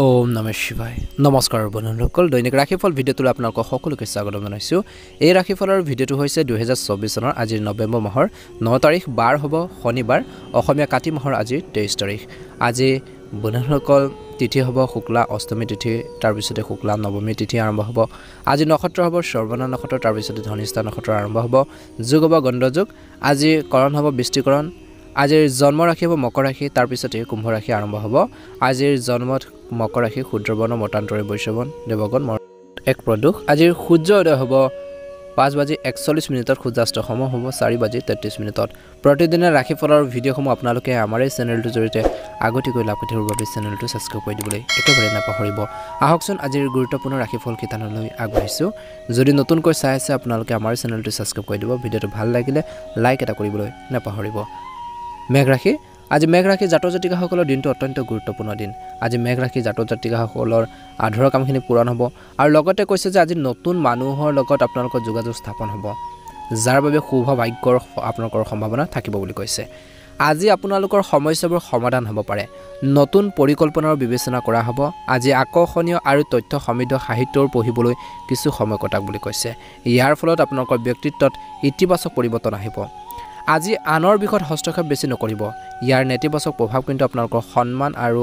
ওম নমঃ শিৱায় নমস্কাৰ বন্ধুসকল দৈনিক ৰাশিফল ভিডিঅ'টোলৈ আপোনালোকক সকলোকে স্বাগতম জনাইছোঁ এই ৰাশিফলৰ ভিডিঅ'টো হৈছে 2024 চনৰ আজিৰ নৱেম্বৰ মাহৰ 9 তাৰিখ বাৰ হ'ব শনিবাৰ অসমীয়া কাতি মাহৰ আজিৰ 23 তাৰিখ আজি বন্ধুসকল তিথি হ'ব শুক্লা অষ্টমী তিথি তাৰ পিছতে শুক্লা নৱমী তিথি আৰম্ভ হ'ব আজি নক্ষত্ৰ হ'ব শ্ৰৱণ নক্ষত্ৰ তাৰ পিছতে ধনিষ্ঠা নক্ষত্ৰ আৰম্ভ হ'ব যোগ হ'ব গণ্ডযোগ আজি কৰণ হ'ব বৃষ্টিকৰণ আজিৰ জন্ম ৰাশি হ'ব মকৰ ৰাশি তাৰ পিছতে কুম্ভ ৰাশি আৰম্ভ হ'ব আজিৰ জন্মত মকৰ ৰাশি ক্ষুদ্ৰবৰ্ণ মতান্তৰে বৈশ্যবন দেৱগণ এক প্ৰদোষ আজিৰ সূৰ্য উদয় হ'ব 5:41 সূৰ্যাস্ত সময় হ'ব 4:33 প্ৰতিদিনে ৰাশিফলৰ ভিডিঅ'সমূহ আপোনালোকে আমাৰ এই চেনেলটোৰ জৰিয়তে আগতীয়াকৈ লাভ কৰিবৰ বাবে চেনেলটো ছাবস্ক্ৰাইব কৰি দিবলৈ একেবাৰে নাপাহৰিব আহকচোন আজিৰ গুৰুত্বপূৰ্ণ ৰাশিফল কিতানলৈ আগবাঢ়িছোঁ যদি নতুনকৈ চাই আছে আপোনালোকে আমাৰ চেনেলটো ছাবস্ক্ৰাইব কৰি দিব ভিডিঅ'টো ভাল লাগিলে লাইক এটা কৰিবলৈ নাপাহৰিব মেঘ ৰাশি আজি মেঘ ৰাশি জাতক জাতিকাসকলৰ দিনটো অত্যন্ত গুৰুত্বপূৰ্ণ দিন আজি মেঘ ৰাশি জাতক জাতিকাসকলৰ আধৰুৱা কামখিনি পূৰণ হ'ব আৰু লগতে কৈছে যে আজি নতুন মানুহৰ লগত আপোনালোকৰ যোগাযোগ স্থাপন হ'ব যাৰ বাবে শুভ ভাগ্যৰ আপোনালোকৰ সম্ভাৱনা থাকিব বুলি কৈছে আজি আপোনালোকৰ সমস্যাবোৰ সমাধান হ'ব পাৰে নতুন পৰিকল্পনাৰ বিবেচনা কৰা হ'ব আজি আকৰ্ষণীয় আৰু তথ্য সমৃদ্ধ সাহিত্যৰ পঢ়িবলৈ কিছু সময় কটাক বুলি কৈছে ইয়াৰ ফলত আপোনালোকৰ ব্যক্তিত্বত ইতিবাচক পৰিৱৰ্তন আহিব আজি আনৰ বিষয়ত হস্তক্ষেপ বেছি নকৰিব ইয়াৰ নেতিবাচক প্ৰভাৱ কিন্তু আপোনালোকৰ সন্মান আৰু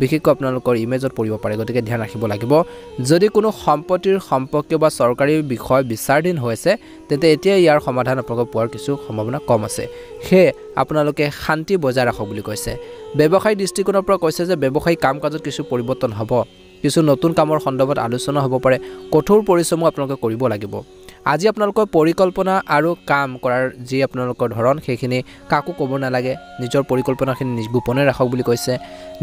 বিশেষকৈ আপোনালোকৰ ইমেজত পৰিব পাৰে গতিকে ধ্যান ৰাখিব লাগিব যদি কোনো সম্পত্তিৰ সম্পৰ্কীয় বা চৰকাৰী বিষয় বিচাৰাধীন হৈ আছে তেন্তে এতিয়া ইয়াৰ সমাধান আপোনালোকৰ পোৱাৰ কিছু সম্ভাৱনা কম আছে সেয়ে আপোনালোকে শান্তি বজাই ৰাখক বুলি কৈছে ব্যৱসায়িক দৃষ্টিকোণৰ পৰা কৈছে যে ব্যৱসায়িক কাম কাজত কিছু পৰিৱৰ্তন হ'ব কিছু নতুন কামৰ সন্দৰ্ভত আলোচনা হ'ব পাৰে কঠোৰ পৰিশ্ৰম আপোনালোকে কৰিব লাগিব আজি আপোনালোকৰ পৰিকল্পনা আৰু কাম কৰাৰ যি আপোনালোকৰ ধৰণ সেইখিনি কাকো ক'ব নালাগে নিজৰ পৰিকল্পনাখিনি গোপনে ৰাখক বুলি কৈছে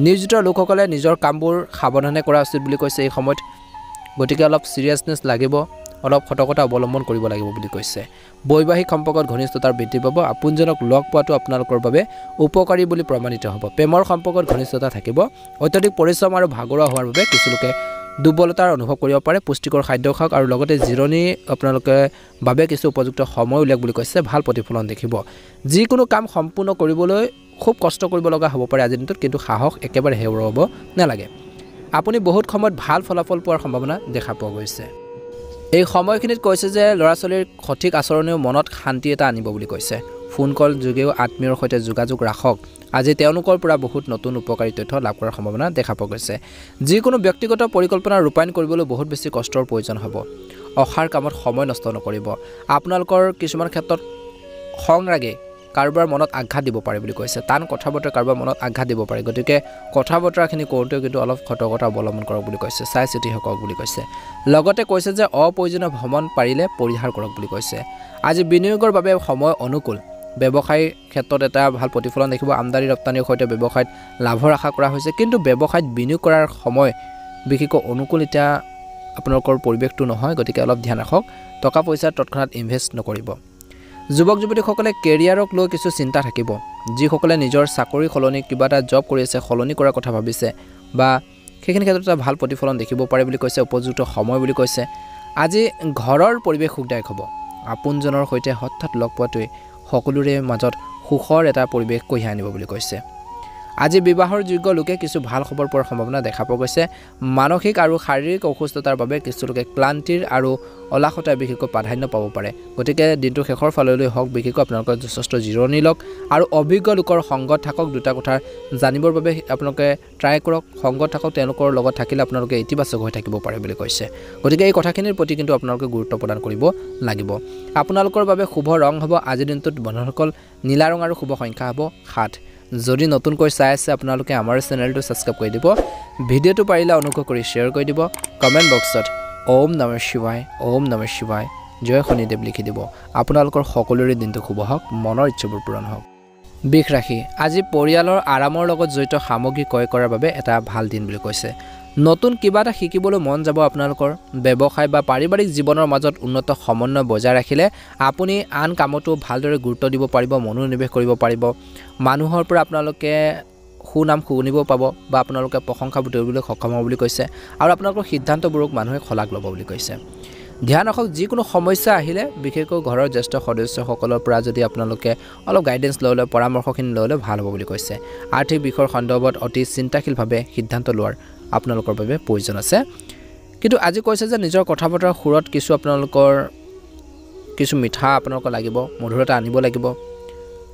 নিয়োজিত লোকসকলে নিজৰ কামবোৰ সাৱধানে কৰা উচিত বুলি কৈছে এই সময়ত গতিকে অলপ সিৰিয়াছনেছ লাগিব অলপ সতৰ্কতা অৱলম্বন কৰিব লাগিব বুলি কৈছে বৈবাহিক সম্পৰ্কত ঘনিষ্ঠতাৰ বৃদ্ধি পাব আপোনজনক লগ পোৱাটো আপোনালোকৰ বাবে উপকাৰী বুলি প্ৰমাণিত হ'ব প্ৰেমৰ সম্পৰ্কত ঘনিষ্ঠতা থাকিব অত্যাধিক পৰিশ্ৰম আৰু ভাগৰুৱা হোৱাৰ বাবে কিছু লোকে দুৰ্বলতাৰ অনুভৱ কৰিব পাৰে পুষ্টিকৰ খাদ্য খাওক আৰু লগতে জিৰণি আপোনালোকে বাবে কিছু উপযুক্ত সময় উল্লেখ বুলি কৈছে ভাল প্ৰতিফলন দেখিব যিকোনো কাম সম্পূৰ্ণ কৰিবলৈ খুব কষ্ট কৰিব লগা হ'ব পাৰে আজিৰ দিনটোত কিন্তু সাহস একেবাৰে হেৰুৱাব নালাগে আপুনি বহুত সময়ত ভাল ফলাফল পোৱাৰ সম্ভাৱনা দেখা পোৱা গৈছে এই সময়খিনিত কৈছে যে ল'ৰা ছোৱালীৰ সঠিক আচৰণেও মনত শান্তি এটা আনিব বুলি কৈছে ফোন কল যোগেও আত্মীয়ৰ সৈতে যোগাযোগ ৰাখক আজি তেওঁলোকৰ পৰা বহুত নতুন উপকাৰী তথ্য লাভ কৰাৰ সম্ভাৱনা দেখা পোৱা গৈছে যিকোনো ব্যক্তিগত পৰিকল্পনা ৰূপায়ণ কৰিবলৈ বহুত বেছি কষ্টৰ প্ৰয়োজন হ'ব অসাৰ কামত সময় নষ্ট নকৰিব আপোনালোকৰ কিছুমান ক্ষেত্ৰত খং ৰাগে কাৰোবাৰ মনত আঘাত দিব পাৰে বুলি কৈছে টান কথা বতৰা কাৰোবাৰ মনত আঘাত দিব পাৰে গতিকে কথা বতৰাখিনি কৰোঁতেও কিন্তু অলপ সতৰ্কতা অৱলম্বন কৰক বুলি কৈছে চাই চিতি হওক বুলি কৈছে লগতে কৈছে যে অপ্ৰয়োজনীয় ভ্ৰমণ পাৰিলে পৰিহাৰ কৰক বুলি কৈছে আজি বিনিয়োগৰ বাবে সময় অনুকূল ব্যৱসায়ৰ ক্ষেত্ৰত এটা ভাল প্ৰতিফলন দেখিব আমদানি ৰপ্তানিৰ সৈতে ব্যৱসায়ত লাভৰ আশা কৰা হৈছে কিন্তু ব্যৱসায়ত বিনিয়োগ কৰাৰ সময় বিশেষকৈ অনুকূল এতিয়া আপোনালোকৰ পৰিৱেশটো নহয় গতিকে অলপ ধ্যান ৰাখক টকা পইচা তৎক্ষণাত ইনভেষ্ট নকৰিব যুৱক যুৱতীসকলে কেৰিয়াৰক লৈ কিছু চিন্তা থাকিব যিসকলে নিজৰ চাকৰি সলনি কিবা এটা জব কৰি আছে সলনি কৰাৰ কথা ভাবিছে বা সেইখিনি ক্ষেত্ৰত এটা ভাল প্ৰতিফলন দেখিব পাৰে বুলি কৈছে উপযুক্ত সময় বুলি কৈছে আজি ঘৰৰ পৰিৱেশ সুখদায়ক হ'ব আপোনজনৰ সৈতে হঠাৎ লগ পোৱাটোৱে সকলোৰে মাজত সুখৰ এটা পৰিৱেশ কঢ়িয়াই আনিব বুলি কৈছে আজি বিবাহৰ যোগ্য লোকে কিছু ভাল খবৰ পোৱাৰ সম্ভাৱনা দেখা পোৱা গৈছে মানসিক আৰু শাৰীৰিক অসুস্থতাৰ বাবে কিছু লোকে ক্লান্তিৰ আৰু অলাসতাৰ বিশেষকৈ প্ৰাধান্য পাব পাৰে গতিকে দিনটো শেষৰ ফাললৈ হওক বিশেষকৈ আপোনালোকৰ যথেষ্ট জিৰণি লওক আৰু অভিজ্ঞ লোকৰ সংগত থাকক দুটা কথা জানিবৰ বাবে আপোনালোকে ট্ৰাই কৰক সংগত থাকক তেওঁলোকৰ লগত থাকিলে আপোনালোকে ইতিবাচক হৈ থাকিব পাৰে বুলি কৈছে গতিকে এই কথাখিনিৰ প্ৰতি কিন্তু আপোনালোকে গুৰুত্ব প্ৰদান কৰিব লাগিব আপোনালোকৰ বাবে শুভ ৰং হ'ব আজিৰ দিনটোত বন্ধুসকল নীলা ৰং আৰু শুভ সংখ্যা হ'ব 7 যদি নতুনকৈ চাই আছে আপোনালোকে আমাৰ চেনেলটো ছাবস্ক্ৰাইব কৰি দিব ভিডিঅ'টো পাৰিলে অনুগ্ৰহ কৰি শ্বেয়াৰ কৰি দিব কমেণ্ট বক্সত ওম নমঃ শিৱায় জয় শনিদেৱ লিখি দিব আপোনালোকৰ সকলোৰে দিনটো শুভ হওক মনৰ ইচ্ছাবোৰ পূৰণ হওক বৃষ ৰাশি আজি পৰিয়ালৰ আৰামৰ লগত জড়িত সামগ্ৰী ক্ৰয় কৰাৰ বাবে এটা ভাল দিন বুলি কৈছে নতুন কিবা এটা শিকিবলৈ মন যাব আপোনালোকৰ ব্যৱসায় বা পাৰিবাৰিক জীৱনৰ মাজত উন্নত সমন্বয় বজাই ৰাখিলে আপুনি আন কামতো ভালদৰে গুৰুত্ব দিব পাৰিব মনোনিৱেশ কৰিব পাৰিব মানুহৰ পৰা আপোনালোকে সুনাম শুনিব পাব বা আপোনালোকে প্ৰশংসা বুটলিবলৈ সক্ষম হ'ব বুলি কৈছে আৰু আপোনালোকৰ সিদ্ধান্তবোৰক মানুহে শলাগ ল'ব বুলি কৈছে ধ্যান ৰাখক যিকোনো সমস্যা আহিলে বিশেষকৈ ঘৰৰ জ্যেষ্ঠ সদস্যসকলৰ পৰা যদি আপোনালোকে অলপ গাইডেন্স লৈ পৰামৰ্শখিনি লৈ ভাল হ'ব বুলি কৈছে আৰ্থিক বিষয়ৰ সন্দৰ্ভত অতি চিন্তাশীলভাৱে সিদ্ধান্ত লোৱাৰ আপোনালোকৰ বাবে প্ৰয়োজন আছে কিন্তু আজি কৈছে যে নিজৰ কথা বতৰাৰ সুৰত কিছু আপোনালোকৰ কিছু মিঠা আপোনালোকৰ লাগিব মধুৰতা আনিব লাগিব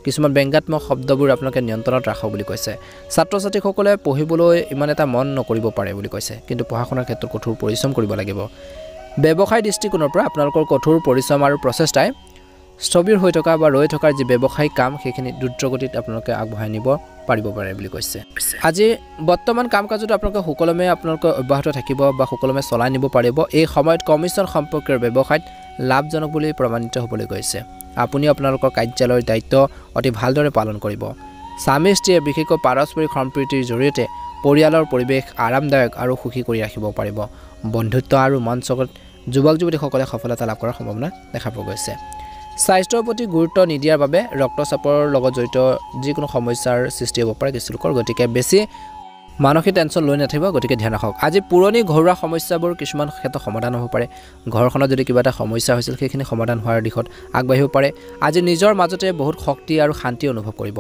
কিছুমান ব্যংগাত্মক শব্দবোৰ আপোনালোকে নিয়ন্ত্ৰণত ৰাখক বুলি কৈছে ছাত্ৰ ছাত্ৰীসকলে পঢ়িবলৈ ইমান এটা মন নকৰিব পাৰে বুলি কৈছে কিন্তু পঢ়া শুনাৰ ক্ষেত্ৰত কঠোৰ পৰিশ্ৰম কৰিব লাগিব ব্যৱসায় দৃষ্টিকোণৰ পৰা আপোনালোকৰ কঠোৰ পৰিশ্ৰম আৰু প্ৰচেষ্টাই স্থবিৰ হৈ থকা বা ৰৈ থকাৰ যি ব্যৱসায়িক কাম সেইখিনি দ্ৰুতগতিত আপোনালোকে আগবঢ়াই নিব পাৰিব পাৰে বুলি কৈছে আজি বৰ্তমান কাম কাজত আপোনালোকে সুকলমে আপোনালোকে অব্যাহত থাকিব বা সুকলমে চলাই নিব পাৰিব এই সময়ত কমিছন সম্পৰ্কীয় ব্যৱসায়ত লাভজনক বুলি প্ৰমাণিত হ'বলৈ গৈছে আপুনি আপোনালোকৰ কাৰ্যালয়ৰ দায়িত্ব অতি ভালদৰে পালন কৰিব স্বামী স্ত্ৰীয়ে বিশেষকৈ পাৰস্পৰিক সম্প্ৰীতিৰ জৰিয়তে পৰিয়ালৰ পৰিৱেশ আৰামদায়ক আৰু সুখী কৰি ৰাখিব পাৰিব বন্ধুত্ব আৰু মঞ্চত যুৱক যুৱতীসকলে সফলতা লাভ কৰাৰ সম্ভাৱনা দেখা পোৱা গৈছে স্বাস্থ্যৰ প্ৰতি গুৰুত্ব নিদিয়াৰ বাবে ৰক্তচাপৰ লগত জড়িত যিকোনো সমস্যাৰ সৃষ্টি হ'ব পাৰে কিছু লোকৰ গতিকে বেছি মানসিক টেনশ্যন লৈ নাথাকিব গতিকে ধ্যান ৰাখক আজি পুৰণি ঘৰুৱা সমস্যাবোৰ কিছুমান ক্ষেত্ৰত সমাধান হ'ব পাৰে ঘৰখনত যদি কিবা এটা সমস্যা হৈছিল সেইখিনি সমাধান হোৱাৰ দিশত আগবাঢ়িব পাৰে আজি নিজৰ মাজতে বহুত শক্তি আৰু শান্তি অনুভৱ কৰিব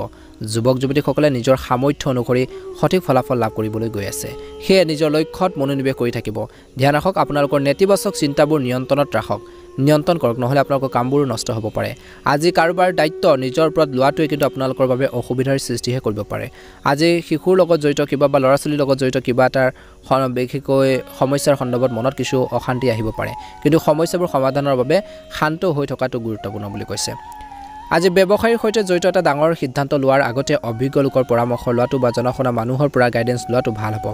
যুৱক যুৱতীসকলে নিজৰ সামৰ্থ্য অনুসৰি সঠিক ফলাফল লাভ কৰিবলৈ গৈ আছে সেয়ে নিজৰ লক্ষ্যত মনোনিৱেশ কৰি থাকিব ধ্যান ৰাখক আপোনালোকৰ নেতিবাচক চিন্তাবোৰ নিয়ন্ত্ৰণত ৰাখক নিয়ন্ত্ৰণ কৰক নহলে আপোনালোকৰ কামবোৰ নষ্ট হ'ব পাৰে আজি কাৰোবাৰ দায়িত্ব নিজৰ ওপৰত লোৱাটোৱে কিন্তু আপোনালোকৰ বাবে অসুবিধাৰ সৃষ্টিহে কৰিব পাৰে আজি শিশুৰ লগত জড়িত কিবা বা ল'ৰা ছোৱালীৰ লগত জড়িত কিবা এটাৰ বিশেষকৈ সমস্যাৰ সন্দৰ্ভত মনত কিছু অশান্তি আহিব পাৰে কিন্তু সমস্যাবোৰ সমাধানৰ বাবে শান্ত হৈ থকাটো গুৰুত্বপূৰ্ণ বুলি কৈছে আজি ব্যৱসায়ৰ সৈতে জড়িত এটা ডাঙৰ সিদ্ধান্ত লোৱাৰ আগতে অভিজ্ঞ লোকৰ পৰামৰ্শ লোৱাটো বা জনাশুনা মানুহৰ পৰা গাইডেন্স লোৱাটো ভাল হ'ব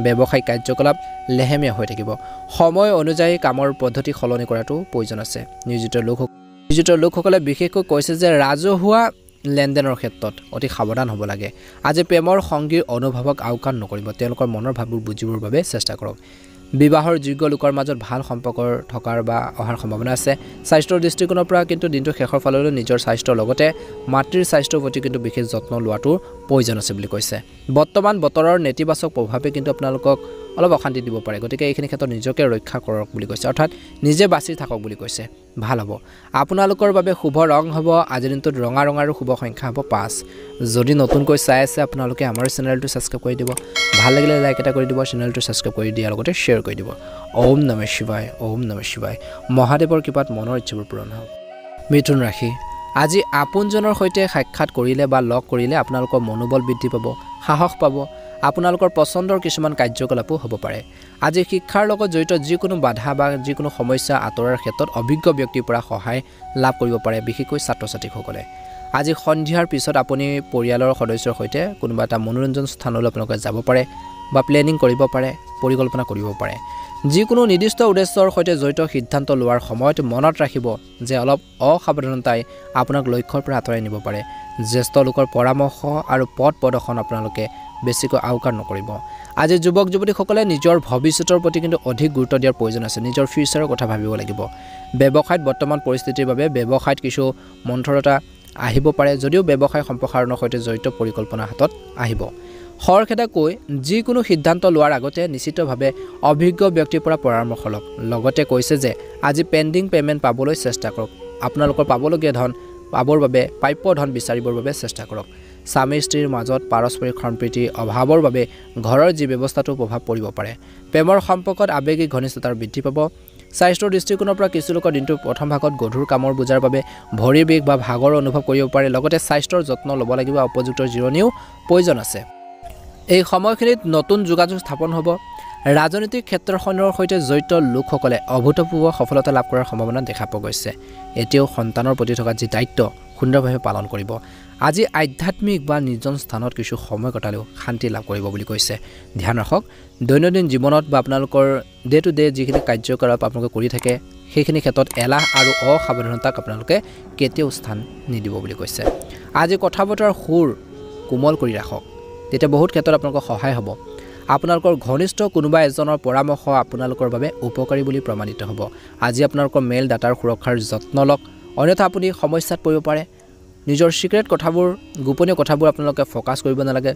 ব্যৱসায়িক কাৰ্যকলাপ লেহেমীয়া হৈ থাকিব সময় অনুযায়ী কামৰ পদ্ধতি সলনি কৰাটো প্ৰয়োজন আছে নিয়োজিত লোকসকলে বিশেষকৈ কৈছে যে ৰাজহুৱা লেনদেনৰ ক্ষেত্ৰত অতি সাৱধান হ'ব লাগে আজি প্ৰেমৰ সংগীৰ অনুভৱক আওকাণ নকৰিব তেওঁলোকৰ মনৰ ভাৱবোৰ বুজিবৰ বাবে চেষ্টা কৰক বিবাহৰ যোগ্য লোকৰ মাজত ভাল সম্পৰ্ক থকাৰ বা অহাৰ সম্ভাৱনা আছে স্বাস্থ্যৰ দৃষ্টিকোণৰ পৰা কিন্তু দিনটো শেষৰ ফাললৈ নিজৰ স্বাস্থ্যৰ লগতে মাতৃৰ স্বাস্থ্যৰ প্ৰতি কিন্তু বিশেষ যত্ন লোৱাটো প্ৰয়োজন আছে বুলি কৈছে বৰ্তমান বতৰৰ নেতিবাচক প্ৰভাৱে কিন্তু আপোনালোকক অলপ অশান্তি দিব পাৰে গতিকে এইখিনি ক্ষেত্ৰত নিজকে ৰক্ষা কৰক বুলি কৈছে অৰ্থাৎ নিজে বাচি থাকক বুলি কৈছে ভাল হ'ব আপোনালোকৰ বাবে শুভ ৰং হ'ব আজিৰ দিনটোত ৰঙা আৰু শুভ সংখ্যা হ'ব 5 যদি নতুনকৈ চাই আছে আপোনালোকে আমাৰ চেনেলটো সাবস্ক্ৰাইব কৰি দিব ভাল লাগিলে লাইক এটা কৰি দিব চেনেলটো সাবস্ক্ৰাইব কৰি দিয়াৰ লগতে শ্বেয়াৰ কৰি দিব ওম নমঃ শিৱায় মহাদেৱৰ কৃপাত মনৰ ইচ্ছাবোৰ পূৰণ হ'ব মিথুন ৰাশি আজি আপোনজনৰ সৈতে সাক্ষাৎ কৰিলে বা লগ কৰিলে আপোনালোকৰ মনোবল বৃদ্ধি পাব সাহস পাব আপোনালোকৰ পছন্দৰ কিছুমান কাৰ্যকলাপো হ'ব পাৰে আজি শিক্ষাৰ লগত জড়িত যিকোনো বাধা বা যিকোনো সমস্যা আঁতৰাৰ ক্ষেত্ৰত অভিজ্ঞ ব্যক্তিৰ পৰা সহায় লাভ কৰিব পাৰে বিশেষকৈ ছাত্ৰ ছাত্ৰীসকলে আজি সন্ধিয়াৰ পিছত আপুনি পৰিয়ালৰ সদস্যৰ সৈতে কোনোবা এটা মনোৰঞ্জন স্থানলৈ আপোনালোকে যাব পাৰে বা প্লেনিং কৰিব পাৰে পৰিকল্পনা কৰিব পাৰে যিকোনো নিৰ্দিষ্ট উদ্দেশ্যৰ সৈতে জড়িত সিদ্ধান্ত লোৱাৰ সময়ত মনত ৰাখিব যে অলপ অসাৱধানতাই আপোনাক লক্ষ্যৰ পৰা আঁতৰাই নিব পাৰে জ্যেষ্ঠ লোকৰ পৰামৰ্শ আৰু পথ প্ৰদৰ্শন আপোনালোকে বেছিকৈ আওকাণ নকৰিব আজি যুৱক যুৱতীসকলে নিজৰ ভৱিষ্যতৰ প্ৰতি কিন্তু অধিক গুৰুত্ব দিয়াৰ প্ৰয়োজন আছে নিজৰ ফিউচাৰৰ কথা ভাবিব লাগিব ব্যৱসায়ত বৰ্তমান পৰিস্থিতিৰ বাবে ব্যৱসায়ত কিছু মন্থৰতা আহিব পাৰে যদিও ব্যৱসায় সম্প্ৰসাৰণৰ সৈতে জড়িত পৰিকল্পনা হাতত আহিব খৰখেদাকৈ যিকোনো সিদ্ধান্ত লোৱাৰ আগতে নিশ্চিতভাৱে অভিজ্ঞ ব্যক্তিৰ পৰা পৰামৰ্শ লওক লগতে কৈছে যে আজি পেণ্ডিং পেমেণ্ট পাবলৈ চেষ্টা কৰক আপোনালোকৰ পাবলগীয়া ধন পাবৰ বাবে প্ৰাপ্য ধন বিচাৰিবৰ বাবে চেষ্টা কৰক স্বামী স্ত্ৰীৰ মাজত পাৰস্পৰিক সম্প্ৰীতি অভাৱৰ বাবে ঘৰৰ যি ব্যৱস্থাটো প্ৰভাৱ পৰিব পাৰে প্ৰেমৰ সম্পৰ্কত আৱেগিক ঘনিষ্ঠতাৰ বৃদ্ধি পাব স্বাস্থ্যৰ দৃষ্টিকোণৰ পৰা কিছু লোকৰ দিনটোৰ প্ৰথম ভাগত গধুৰ কামৰ বোজাৰ বাবে ভৰিৰ বিষ বা ভাগৰ অনুভৱ কৰিব পাৰে লগতে স্বাস্থ্যৰ যত্ন ল'ব লাগিব উপযুক্ত জিৰণিও প্ৰয়োজন আছে এই সময়খিনিত নতুন যোগাযোগ স্থাপন হ'ব ৰাজনৈতিক ক্ষেত্ৰখনৰ সৈতে জড়িত লোকসকলে অভূতপূৰ্ব সফলতা লাভ কৰাৰ সম্ভাৱনা দেখা পোৱা গৈছে এতিয়াও সন্তানৰ প্ৰতি থকা যি দায়িত্ব সুন্দৰভাৱে পালন কৰিব আজি আধ্যাত্মিক বা নিৰ্জন স্থানত কিছু সময় কটালেও শান্তি লাভ কৰিব বুলি কৈছে ধ্যান ৰাখক দৈনন্দিন জীৱনত বা আপোনালোকৰ ডে টু ডে যিখিনি কাৰ্যকলাপ আপোনালোকে কৰি থাকে সেইখিনি ক্ষেত্ৰত এলাহ আৰু অসাৱধানতাক আপোনালোকে কেতিয়াও স্থান নিদিব বুলি কৈছে আজি কথা বতৰাৰ সুৰ কোমল কৰি ৰাখক তেতিয়া বহুত ক্ষেত্ৰত আপোনালোকৰ সহায় হ'ব আপোনালোকৰ ঘনিষ্ঠ কোনোবা এজনৰ পৰামৰ্শ আপোনালোকৰ বাবে উপকাৰী বুলি প্ৰমাণিত হ'ব আজি আপোনালোকৰ মেইল ডাটাৰ সুৰক্ষাৰ যত্ন লওক অন্যথা আপুনি সমস্যাত পৰিব পাৰে নিজৰ সিক্ৰেট কথাবোৰ গোপনীয় কথাবোৰ আপোনালোকে ফোকাস কৰিব নালাগে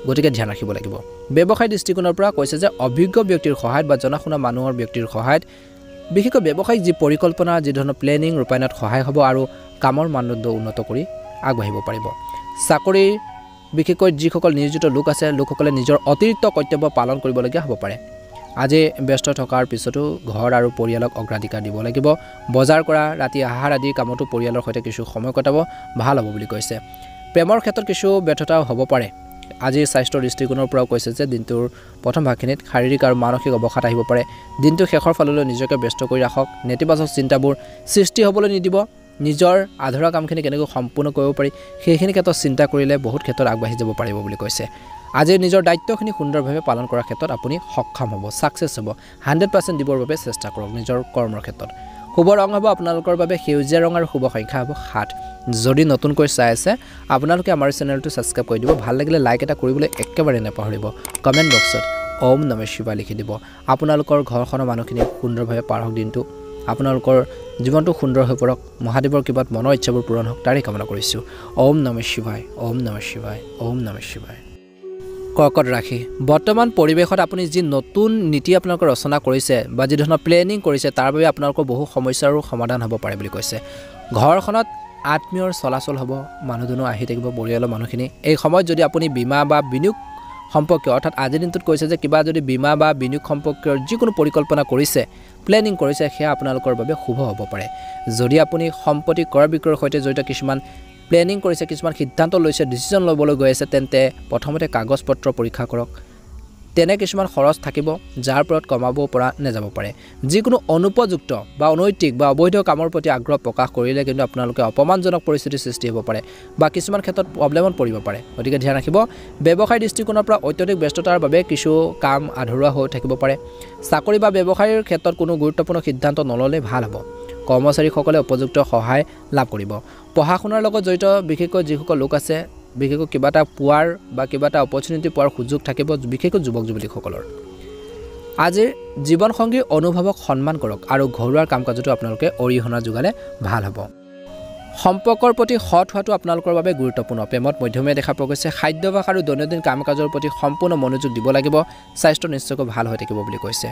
গতিকে ধ্যান ৰাখিব লাগিব ব্যৱসায় দৃষ্টিকোণৰ পৰা কৈছে যে অভিজ্ঞ ব্যক্তিৰ সহায়ত বা জনাশুনা মানুহৰ ব্যক্তিৰ সহায়ত বিশেষকৈ ব্যৱসায়িক যি পৰিকল্পনা যি ধৰণৰ প্লেনিং ৰূপায়ণত সহায় হ'ব আৰু কামৰ মানদণ্ড উন্নত কৰি আগবাঢ়িব পাৰিব চাকৰিৰ বিশেষকৈ যিসকল নিয়োজিত লোক আছে লোকসকলে নিজৰ অতিৰিক্ত কৰ্তব্য পালন কৰিবলগীয়া হ'ব পাৰে আজি ব্যস্ত থকাৰ পিছতো ঘৰ আৰু পৰিয়ালক অগ্ৰাধিকাৰ দিব লাগিব বজাৰ কৰা ৰাতি আহাৰ আদিৰ কামতো পৰিয়ালৰ সৈতে কিছু সময় কটাব ভাল হ'ব বুলি কৈছে প্ৰেমৰ ক্ষেত্ৰত কিছু ব্যৰ্থতা হ'ব পাৰে আজি স্বাস্থ্যৰ দৃষ্টিকোণৰ পৰাও কৈছে যে দিনটোৰ প্ৰথম ভাগখিনিত শাৰীৰিক আৰু মানসিক অৱসাদ আহিব পাৰে দিনটো শেষৰ ফাললৈ নিজকে ব্যস্ত কৰি ৰাখক নেতিবাচক চিন্তাবোৰ সৃষ্টি হ'বলৈ নিদিব নিজৰ আধৰুৱা কামখিনি কেনেকৈ সম্পূৰ্ণ কৰিব পাৰি সেইখিনি ক্ষেত্ৰত চিন্তা কৰিলে বহুত ক্ষেত্ৰত আগবাঢ়ি যাব পাৰিব বুলি কৈছে আজি নিজৰ দায়িত্বখিনি সুন্দৰভাৱে পালন কৰাৰ ক্ষেত্ৰত আপুনি সক্ষম হ'ব সাকসেছ হ'ব 100% দিবৰ বাবে চেষ্টা কৰক নিজৰ কৰ্মৰ ক্ষেত্ৰত শুভ ৰং হ'ব আপোনালোকৰ বাবে সেউজীয়া ৰং আৰু শুভ সংখ্যা হ'ব 7 যদি নতুনকৈ চাই আছে আপোনালোকে আমাৰ চেনেলটো সাবস্ক্ৰাইব কৰি দিব ভাল লাগিলে লাইক এটা কৰিবলৈ একেবাৰে নাপাহৰিব কমেন্ট বক্সত ওম নমঃ শিৱায় লিখি দিব আপোনালোকৰ ঘৰখনৰ মানুহখিনি সুন্দৰভাৱে পাৰ হওক দিনটো আপোনালোকৰ জীৱনটো সুন্দৰ হৈ পৰক মহাদেৱৰ কিবাত মনৰ ইচ্ছাবোৰ পূৰণ হওক তাৰে কামনা কৰিছো ওম নমঃ শিৱায় ওম নমঃ শিৱায় ওম নমঃ শিৱায় কৰ্কট ৰাশি বৰ্তমান পৰিৱেশত আপুনি যি নতুন নীতি আপোনালোকে ৰচনা কৰিছে বা যি ধৰণৰ প্লেনিং কৰিছে তাৰ বাবে আপোনালোকৰ বহু সমস্যাৰো সমাধান হ'ব পাৰে বুলি কৈছে ঘৰখনত আত্মীয়ৰ চলাচল হ'ব মানুহজনো আহি থাকিব পৰিয়ালৰ মানুহখিনি এই সময়ত যদি আপুনি বীমা বা বিনিয়োগ সম্পৰ্কীয় অৰ্থাৎ আজিৰ দিনটোত কৈছে যে কিবা যদি বীমা বা বিনিয়োগ সম্পৰ্কীয় যিকোনো পৰিকল্পনা কৰিছে প্লেনিং কৰিছে সেয়া আপোনালোকৰ বাবে শুভ হ'ব পাৰে যদি আপুনি সম্পত্তি ক্ৰয় বিক্ৰয়ৰ সৈতে জড়িত কিছুমান প্লেনিং কৰিছে কিছুমান সিদ্ধান্ত লৈছে ডিসিজন ল'বলৈ গৈ আছে তেন্তে প্ৰথমতে কাগজ পত্ৰ পৰীক্ষা কৰক তেনে কিছুমান খৰচ থাকিব যাৰ ওপৰত কমাব পৰা নেযাব পাৰে যিকোনো অনুপযুক্ত বা অনৈতিক বা অবৈধ কামৰ প্ৰতি আগ্ৰহ প্ৰকাশ কৰিলে কিন্তু আপোনালোকে অপমানজনক পৰিস্থিতিৰ সৃষ্টি হ'ব পাৰে বা কিছুমান ক্ষেত্ৰত প্ৰব্লেমত পৰিব পাৰে গতিকে ধ্যান ৰাখিব ব্যৱসায় দৃষ্টিকোণৰ পৰা অত্যধিক ব্যস্ততাৰ বাবে কিছু কাম আধৰুৱা হৈ থাকিব পাৰে চাকৰি বা ব্যৱসায়ৰ ক্ষেত্ৰত কোনো গুৰুত্বপূৰ্ণ সিদ্ধান্ত নললে ভাল হ'ব কৰ্মচাৰীসকলে উপযুক্ত সহায় লাভ কৰিব পঢ়া শুনাৰ লগত জড়িত বিশেষকৈ যিসকল লোক আছে বিশেষকৈ কিবা এটা পোৱাৰ বা কিবা এটা অপৰচুনিটি পোৱাৰ সুযোগ থাকিব বিশেষকৈ যুৱক যুৱতীসকলৰ আজিৰ জীৱন সংগীৰ অনুভৱক সন্মান কৰক আৰু ঘৰুৱা কাম-কাজতো আপোনালোকে অৰিহণা যোগালে ভাল হ'ব সম্পৰ্কৰ প্ৰতি সৎ হোৱাটো আপোনালোকৰ বাবে গুৰুত্বপূৰ্ণ প্ৰেমত মধ্যমীয়া দেখা পোৱা গৈছে খাদ্যাভ্যাস আৰু দৈনন্দিন কাম-কাজৰ প্ৰতি সম্পূৰ্ণ মনোযোগ দিব লাগিব স্বাস্থ্য নিশ্চয়কৈ ভাল হৈ থাকিব বুলি কৈছে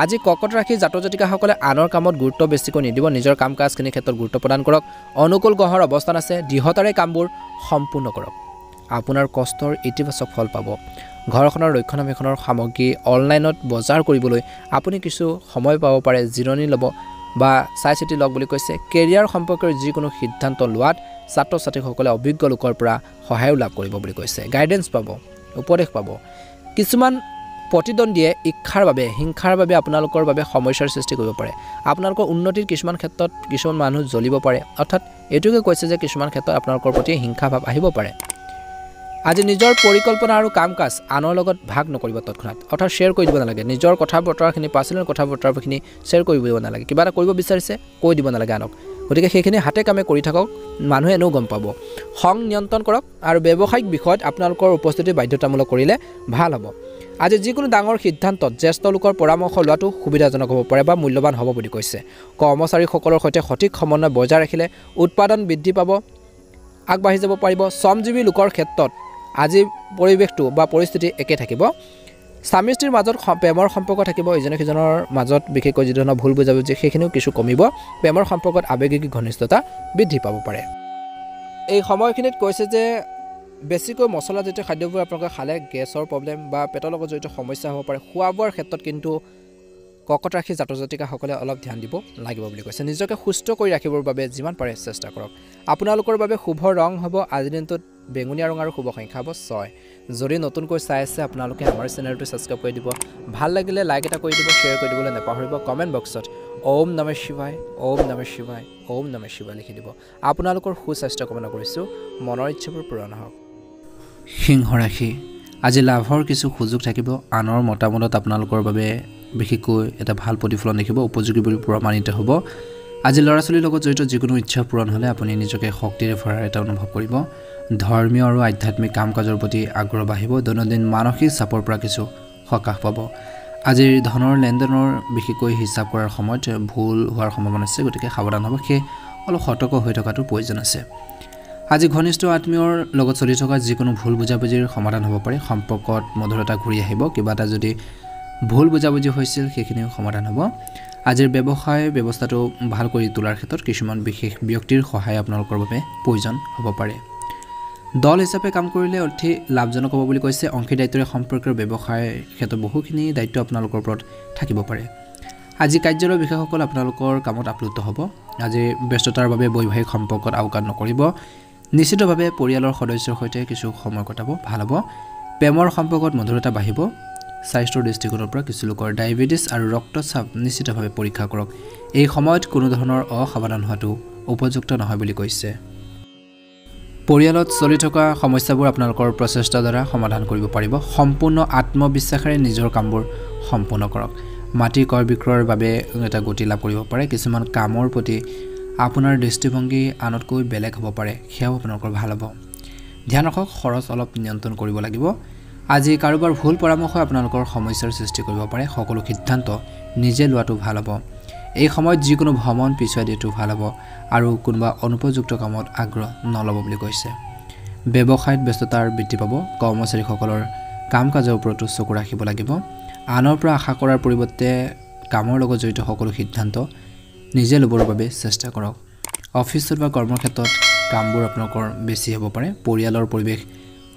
আজি কৰ্কট ৰাশি জাতক-জাতিকাসকলে আনৰ কামত গুৰুত্ব বেছিকৈ নিদিব নিজৰ কাম-কাজখিনিৰ ক্ষেত্ৰত গুৰুত্ব প্ৰদান কৰক অনুকূল গ্ৰহৰ অৱস্থান আছে দৃঢ়তাৰে কামবোৰ সম্পূৰ্ণ কৰক আপোনাৰ কষ্টৰ ইতিবাচক ফল পাব ঘৰখনৰ ৰক্ষণাবেক্ষণৰ সামগ্ৰী অনলাইনত বজাৰ কৰিবলৈ আপুনি কিছু সময় পাব পাৰে জিৰণি ল'ব বা চাই চিতি লওক বুলি কৈছে কেৰিয়াৰ সম্পৰ্কীয় যিকোনো সিদ্ধান্ত লোৱাত ছাত্ৰ-ছাত্ৰীসকলে অভিজ্ঞ লোকৰ পৰা সহায় লাভ কৰিব বুলি কৈছে গাইডেন্স পাব উপদেশ পাব কিছুমান প্ৰতিদ্বন্দ্বীয়ে ইচ্ছাৰ বাবে হিংসাৰ বাবে আপোনালোকৰ বাবে সমস্যাৰ সৃষ্টি কৰিব পাৰে আপোনালোকৰ উন্নতিৰ কিছুমান ক্ষেত্ৰত কিছুমান মানুহ জ্বলিব পাৰে অৰ্থাৎ এটোকে কৈছে যে কিছুমান ক্ষেত্ৰত আপোনালোকৰ প্ৰতি হিংসা ভাৱ আহিব পাৰে আজি নিজৰ পৰিকল্পনা আৰু কাম-কাজ আনৰ লগত ভাগ নকৰিব তৎক্ষণাত অৰ্থাৎ শ্বেয়াৰ কৰি দিব নালাগে নিজৰ কথা বতৰাখিনি পাৰ্সোনেল কথা বতৰাখিনি শ্বেয়াৰ কৰিব দিব নালাগে কিবা এটা কৰিব বিচাৰিছে কৈ দিব নালাগে আনক গতিকে সেইখিনি হাতে কামে কৰি থাকক মানুহে এনেও গম পাব খং নিয়ন্ত্ৰণ কৰক আৰু ব্যৱসায়িক বিষয়ত আপোনালোকৰ উপস্থিতি বাধ্যতামূলক কৰিলে ভাল হ'ব আজি যিকোনো ডাঙৰ সিদ্ধান্তত জ্যেষ্ঠ লোকৰ পৰামৰ্শ লোৱাটো সুবিধাজনক হ'ব পাৰে বা মূল্যৱান হ'ব বুলি কৈছে কৰ্মচাৰীসকলৰ সৈতে সঠিক সমন্বয় বজাই ৰাখিলে উৎপাদন বৃদ্ধি পাব আগবাঢ়ি যাব পাৰিব শ্ৰমজীৱী লোকৰ ক্ষেত্ৰত আজি পৰিৱেশটো বা পৰিস্থিতি একে থাকিব স্বামী স্ত্ৰীৰ মাজত প্ৰেমৰ সম্পৰ্ক থাকিব ইজনে সিজনৰ মাজত বিশেষকৈ যি ধৰণৰ ভুল বুজাবুজি সেইখিনিও কিছু কমিব প্ৰেমৰ সম্পৰ্কত আৱেগিক ঘনিষ্ঠতা বৃদ্ধি পাব পাৰে এই সময়খিনিত কৈছে যে বেছিকৈ মছলাজাতীয় খাদ্যবোৰ আপোনালোকে খালে গেছৰ প্ৰব্লেম বা পেটৰ লগত জড়িত সমস্যা হ'ব পাৰে খোৱা বোৱাৰ ক্ষেত্ৰত কিন্তু কৰ্কট ৰাশি জাতক-জাতিকাসকলে অলপ ধ্যান দিব লাগিব বুলি কৈছে নিজকে সুস্থ কৰি ৰাখিবৰ বাবে যিমান পাৰে চেষ্টা কৰক আপোনালোকৰ বাবে শুভ ৰং হ'ব আজিৰ দিনটোত বেঙুনীয়া ৰং আৰু শুভ সংখ্যা হ'ব 6 যদি নতুনকৈ চাই আছে আপোনালোকে আমাৰ চেনেলটো সাবস্ক্ৰাইব কৰি দিব ভাল লাগিলে লাইক এটা কৰি দিব শ্বেয়াৰ কৰি দিবলৈ নাপাহৰিব কমেন্ট বক্সত ওম নমঃ শিৱায় ওম নমঃ শিৱায় ওম নমঃ শিৱায় লিখি দিব আপোনালোকৰ সুস্বাস্থ্য কামনা কৰিছো মনৰ ইচ্ছাবোৰ পূৰণ হওক সিংহ ৰাশি আজি লাভৰ কিছু সুযোগ থাকিব আনৰ মতামতত আপোনালোকৰ বাবে বিশেষকৈ এটা ভাল প্ৰতিফলন দেখিব উপযোগী বুলি প্ৰমাণিত হ'ব আজি ল'ৰা-ছোৱালীৰ লগত জড়িত যিকোনো ইচ্ছা পূৰণ হ'লে আপুনি নিজকে শক্তিৰে ভৰাৰ এটা অনুভৱ কৰিব ধৰ্মীয় আৰু আধ্যাত্মিক কাম-কাজৰ প্ৰতি আগ্ৰহ বাঢ়িব দৈনন্দিন মানসিক চাপৰ পৰা কিছু সকাহ পাব আজিৰ ধনৰ লেনদেনৰ বিশেষকৈ হিচাপ কৰাৰ সময়ত ভুল হোৱাৰ সম্ভাৱনা আছে গতিকে সাৱধান হ'ব সেই অলপ সতৰ্ক হৈ থকাটো প্ৰয়োজন আছে আজি ঘনিষ্ঠ আত্মীয়ৰ লগত চলি থকা যিকোনো ভুল বুজাবুজিৰ সমাধান হ'ব পাৰে সম্পৰ্কত মধুৰতা ঘূৰি আহিব কিবা এটা যদি ভুল বুজাবুজি হৈছিল সেইখিনিও সমাধান হ'ব আজিৰ ব্যৱসায় ব্যৱস্থাটো ভাল কৰি তোলাৰ ক্ষেত্ৰত কিছুমান বিশেষ ব্যক্তিৰ সহায় আপোনালোকৰ বাবে প্ৰয়োজন হ'ব পাৰে দল হিচাপে কাম কৰিলে অতি লাভজনক হ'ব বুলি কৈছে অংশীদাৰিত্বৰে সম্পৰ্কৰ ব্যৱসায় ক্ষেত্ৰত বহুখিনি দায়িত্ব আপোনালোকৰ ওপৰত থাকিব পাৰে আজি কাৰ্যালয়ৰ বিষয়সকল আপোনালোকৰ কামত আপ্লুত হ'ব আজি ব্যস্ততাৰ বাবে বৈবাহিক সম্পৰ্কত আওকাণ নকৰিব নিশ্চিতভাৱে পৰিয়ালৰ সদস্যৰ সৈতে কিছু সময় কটাব ভাল হ'ব প্ৰেমৰ সম্পৰ্কত মধুৰতা বাঢ়িব স্বাস্থ্যৰ দৃষ্টিকোণৰ পৰা কিছু লোকৰ ডায়েবেটিছ আৰু ৰক্তচাপ নিশ্চিতভাৱে পৰীক্ষা কৰক এই সময়ত কোনো ধৰণৰ অসাৱধান হোৱাটো উপযুক্ত নহয় বুলি কৈছে পৰিয়ালত চলি থকা সমস্যাবোৰ আপোনালোকৰ প্ৰচেষ্টাৰ দ্বাৰা সমাধান কৰিব পাৰিব সম্পূৰ্ণ আত্মবিশ্বাসেৰে নিজৰ কামবোৰ সম্পূৰ্ণ কৰক মাটি ক্ৰয় বিক্ৰয়ৰ বাবে এটা গতি লাভ কৰিব পাৰে কিছুমান কামৰ প্ৰতি আপোনাৰ দৃষ্টিভংগী আনতকৈ বেলেগ হ'ব পাৰে সেয়াও আপোনালোকৰ ভাল হ'ব ধ্যান ৰাখক খৰচ অলপ নিয়ন্ত্ৰণ কৰিব লাগিব আজি কাৰোবাৰ ভুল পৰামৰ্শ আপোনালোকৰ সমস্যাৰ সৃষ্টি কৰিব পাৰে সকলো সিদ্ধান্ত নিজে লোৱাটো ভাল হ'ব এই সময়ত যিকোনো ভ্ৰমণ পিছুৱাই দিয়াটো ভাল হ'ব আৰু কোনোবা অনুপযুক্ত কামত আগ্ৰহ নল'ব বুলি কৈছে ব্যৱসায়ত ব্যস্ততাৰ বৃদ্ধি পাব কৰ্মচাৰীসকলৰ কাম কাজৰ ওপৰতো চকু ৰাখিব লাগিব আনৰ পৰা আশা কৰাৰ পৰিৱৰ্তে কামৰ লগত জড়িত সকলো সিদ্ধান্ত নিজে ল'বৰ বাবে চেষ্টা কৰক অফিচত বা কৰ্মক্ষেত্ৰত কামবোৰ আপোনালোকৰ বেছি হ'ব পাৰে পৰিয়ালৰ পৰিৱেশ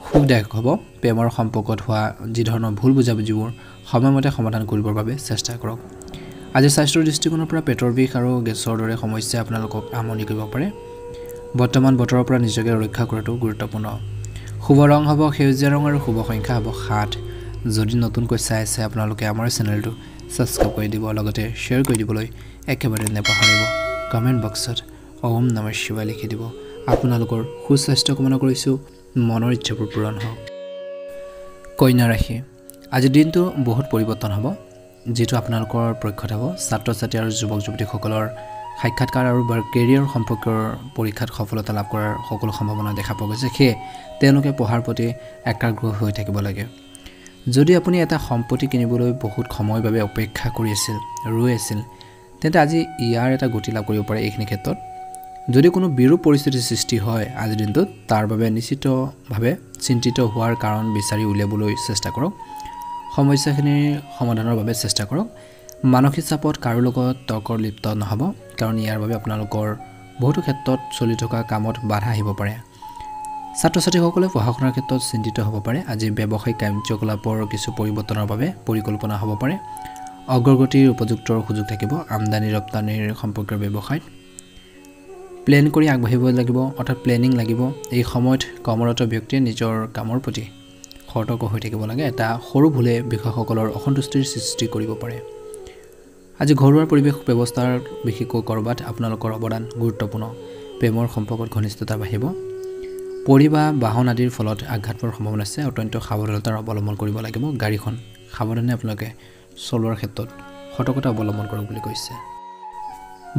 সুখদায়ক হ'ব প্ৰেমৰ সম্পৰ্কত হোৱা যি ধৰণৰ ভুল বুজাবুজিবোৰ সময়মতে সমাধান কৰিবৰ বাবে চেষ্টা কৰক আজি স্বাস্থ্যৰ দৃষ্টিকোণৰ পৰা পেটৰ বিষ আৰু গেছৰ দৰে সমস্যাই আপোনালোকক আমনি কৰিব পাৰে বৰ্তমান বতৰৰ পৰা নিজকে ৰক্ষা কৰাটো গুৰুত্বপূৰ্ণ শুভ ৰং হ'ব সেউজীয়া ৰং আৰু শুভ সংখ্যা হ'ব 7 যদি নতুনকৈ চাই আছে আপোনালোকে আমাৰ চেনেলটো সাবস্ক্ৰাইব কৰি দিব লগতে শ্বেয়াৰ কৰি দিবলৈ একেবাৰে নাপাহৰিব কমেণ্ট বক্সত ওম নমঃ শিৱায় লিখি দিব আপোনালোকৰ সুস্বাস্থ্য কামনা কৰিছোঁ মনৰ ইচ্ছাবোৰ পূৰণ হওক কন্যা ৰাশি আজি দিনটো বহুত পৰিৱৰ্তন হ'ব যেটো আপোনালোকৰ পৰীক্ষাত হ'ব ছাত্ৰ ছাত্ৰী আৰু যুৱক যুৱতীসকলৰ সাক্ষাৎকাৰ আৰু কেৰিয়াৰ সম্পৰ্কৰ পৰীক্ষাত সফলতা লাভ কৰাৰ সকলো সম্ভাৱনা দেখা পোৱা গৈছে সেয়ে তেওঁলোকে পঢ়াৰ প্ৰতি একাগ্ৰ হৈ থাকিব লাগে যদি আপুনি এটা সম্পত্তি কিনিবলৈ বহুত সময়ৰ বাবে অপেক্ষা কৰি আছিল ৰৈ আছিল তেন্তে আজি ইয়াৰ এটা গতি লাভ কৰিব পাৰে এইখিনি ক্ষেত্ৰত যদি কোনো বিৰূপ পৰিস্থিতিৰ সৃষ্টি হয় আজিৰ দিনটোত তাৰ বাবে নিশ্চিতভাৱে চিন্তিত হোৱাৰ কাৰণ বিচাৰি উলিয়াবলৈ চেষ্টা কৰক সমস্যাখিনিৰ সমাধানৰ বাবে চেষ্টা কৰক মানসিক চাপত কাৰো লগত তৰ্কৰ লিপ্ত নহ'ব কাৰণ ইয়াৰ বাবে আপোনালোকৰ বহুতো ক্ষেত্ৰত চলি থকা কামত বাধা আহিব পাৰে ছাত্ৰ ছাত্ৰীসকলে পঢ়া শুনাৰ ক্ষেত্ৰত চিন্তিত হ'ব পাৰে আজি ব্যৱসায়িক কাৰ্যকলাপৰ কিছু পৰিৱৰ্তনৰ বাবে পৰিকল্পনা হ'ব পাৰে অগ্ৰগতিৰ উপযুক্ত সুযোগ থাকিব আমদানি ৰপ্তানিৰ সম্পৰ্কৰ ব্যৱসায়ত প্লেন কৰি আগবাঢ়িব লাগিব অৰ্থাৎ প্লেনিং লাগিব এই সময়ত কৰ্মৰত ব্যক্তিয়ে নিজৰ কামৰ প্ৰতি সতৰ্ক হৈ থাকিব লাগে এটা সৰু ভুলে বিষয়সকলৰ অসন্তুষ্টিৰ সৃষ্টি কৰিব পাৰে আজি ঘৰুৱা পৰিৱেশ ব্যৱস্থাৰ বিশেষকৈ কৰবাত আপোনালোকৰ অৱদান গুৰুত্বপূৰ্ণ প্ৰেমৰ সম্পৰ্কত ঘনিষ্ঠতা বাঢ়িব পৰি বা বাহন আদিৰ ফলত আঘাত পোৱাৰ সম্ভাৱনা আছে অত্যন্ত সাৱধানতাৰ অৱলম্বন কৰিব লাগিব গাড়ীখন সাৱধানে আপোনালোকে চলোৱাৰ ক্ষেত্ৰত সতৰ্কতা অৱলম্বন কৰক বুলি কৈছে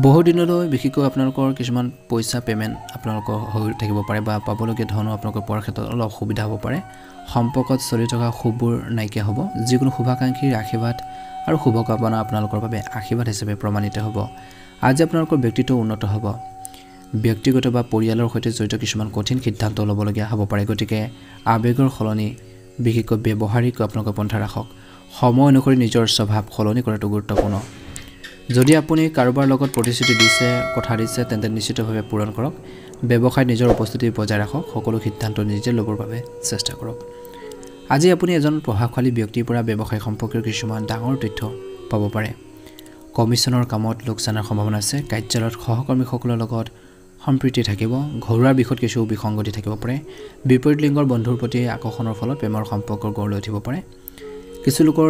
বহু দিনলৈ বিশেষকৈ আপোনালোকৰ কিছুমান পইচা পেমেন্ট আপোনালোকৰ হৈ থাকিব পাৰে বা পাবলগীয়া ধন আপোনালোকৰ পোৱাৰ ক্ষেত্ৰত অলপ অসুবিধা হ'ব পাৰে সম্পৰ্কত চলি থকা শুভবোৰ নাইকিয়া হ'ব যিকোনো শুভাকাংক্ষীৰ আশীৰ্বাদ আৰু শুভকামনা আপোনালোকৰ বাবে আশীৰ্বাদ হিচাপে প্ৰমাণিত হ'ব আজি আপোনালোকৰ ব্যক্তিত্ব উন্নত হ'ব ব্যক্তিগত বা পৰিয়ালৰ সৈতে জড়িত কিছুমান কঠিন সিদ্ধান্ত ল'বলগীয়া হ'ব পাৰে গতিকে আবেগৰ সলনি বিশেষকৈ ব্যৱহাৰিক আপোনালোকৰ পন্থা ৰাখক সময় অনুসৰি নিজৰ স্বভাৱ সলনি কৰাটো গুৰুত্বপূৰ্ণ যদি আপুনি কাৰোবাৰ লগত প্ৰতিশ্ৰুতি দিছে কথা দিছে তেন্তে নিশ্চিতভাৱে পূৰণ কৰক ব্যৱসায়ত নিজৰ উপস্থিতি বজাই ৰাখক সকলো সিদ্ধান্ত নিজে ল'বৰ বাবে চেষ্টা কৰক আজি আপুনি এজন প্ৰভাৱশালী ব্যক্তিৰ পৰা ব্যৱসায় সম্পৰ্কীয় কিছুমান ডাঙৰ তথ্য পাব পাৰে কমিছনৰ কামত লোকচানৰ সম্ভাৱনা আছে কাৰ্যালয়ত সহকৰ্মীসকলৰ লগত সম্প্ৰীতি থাকিব ঘৰুৱা বিষয়ত কিছু বিসংগতি থাকিব পাৰে বিপৰীত লিংগৰ বন্ধুৰ প্ৰতি আকৰ্ষণৰ ফলত প্ৰেমৰ সম্পৰ্ক গঢ় লৈ উঠিব পাৰে কিছু লোকৰ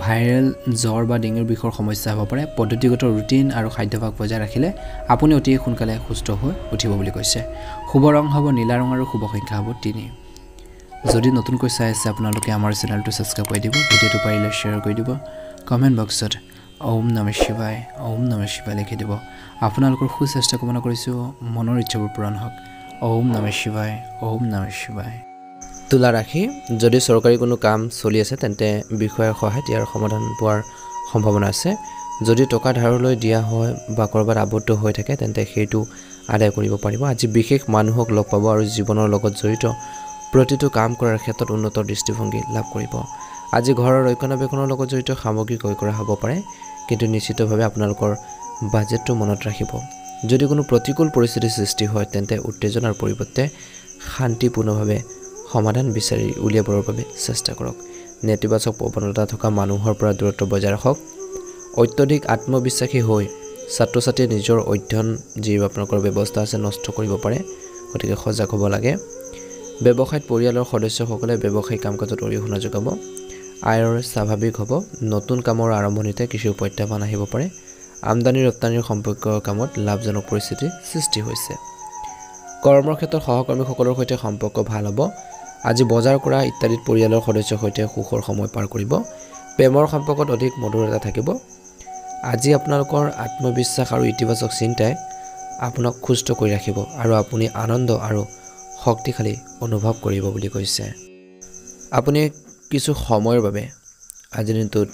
ভাইৰেল জ্বৰ বা ডিঙিৰ বিষৰ সমস্যা হ'ব পাৰে পদ্ধতিগত ৰুটিন আৰু খাদ্যাভ্যাস বজাই ৰাখিলে আপুনি অতি সোনকালে সুস্থ হৈ উঠিব বুলি কৈছে শুভ ৰং হ'ব নীলা ৰং আৰু শুভ সংখ্যা হ'ব 3 যদি নতুনকৈ চাই আছে আপোনালোকে আমাৰ চেনেলটো সাবস্ক্ৰাইব কৰি দিব ভিডিঅ'টো পাৰিলে শ্বেয়াৰ কৰি দিব কমেণ্ট বক্সত ওম নমঃ শিৱায় লিখি দিব আপোনালোকৰ সুস্বাস্থ্য কামনা কৰিছোঁ মনৰ ইচ্ছাবোৰ পূৰণ হওক ওম নমঃ শিৱায় তুলা ৰাশি যদি চৰকাৰী কোনো কাম চলি আছে তেন্তে বিষয়ৰ সহায়ত ইয়াৰ সমাধান পোৱাৰ সম্ভাৱনা আছে যদি টকা ধাৰলৈ দিয়া হয় বা কৰবাত আবদ্ধ হৈ থাকে তেন্তে সেইটো আদায় কৰিব পাৰিব আজি বিশেষ মানুহক লগ পাব আৰু জীৱনৰ লগত জড়িত প্ৰতিটো কাম কৰাৰ ক্ষেত্ৰত উন্নত দৃষ্টিভংগী লাভ কৰিব আজি ঘৰৰ ৰক্ষণাবেক্ষণৰ লগত জড়িত সামগ্ৰী ক্ৰয় কৰা হ'ব পাৰে কিন্তু নিশ্চিতভাৱে আপোনালোকৰ বাজেটটো মনত ৰাখিব যদি কোনো প্ৰতিকূল পৰিস্থিতিৰ সৃষ্টি হয় তেন্তে উত্তেজনাৰ পৰিৱৰ্তে শান্তিপূৰ্ণভাৱে সমাধান বিচাৰি উলিয়াবৰ বাবে চেষ্টা কৰক নেতিবাচক প্ৰৱণতা থকা মানুহৰ পৰা দূৰত্ব বজাই ৰাখক অত্যধিক আত্মবিশ্বাসী হৈ ছাত্ৰ-ছাত্ৰীয়ে নিজৰ অধ্যয়ন যি আপোনালোকৰ ব্যৱস্থা আছে নষ্ট কৰিব পাৰে গতিকে সজাগ হ'ব লাগে ব্যৱসায়ত পৰিয়ালৰ সদস্যসকলে ব্যৱসায়িক কাম-কাজত অৰিহণা যোগাব আয়ৰ স্বাভাৱিক হ'ব নতুন কামৰ আৰম্ভণিতে কিছু প্ৰত্যাহ্বান আহিব পাৰে আমদানি ৰপ্তানিৰ সম্পৰ্কৰ কামত লাভজনক পৰিস্থিতি সৃষ্টি হৈছে কৰ্মৰ ক্ষেত্ৰত সহকৰ্মীসকলৰ সৈতে সম্পৰ্ক ভাল হ'ব আজি বজাৰ কৰা ইত্যাদিত পৰিয়ালৰ সদস্যৰ সৈতে সুখৰ সময় পাৰ কৰিব প্ৰেমৰ সম্পৰ্কত অধিক মধুৰতা থাকিব আজি আপোনালোকৰ আত্মবিশ্বাস আৰু ইতিবাচক চিন্তাই আপোনাক সুস্থ কৰি ৰাখিব আৰু আপুনি আনন্দ আৰু শক্তিশালী অনুভৱ কৰিব বুলি কৈছে আপুনি কিছু সময়ৰ বাবে আজি দিনটোত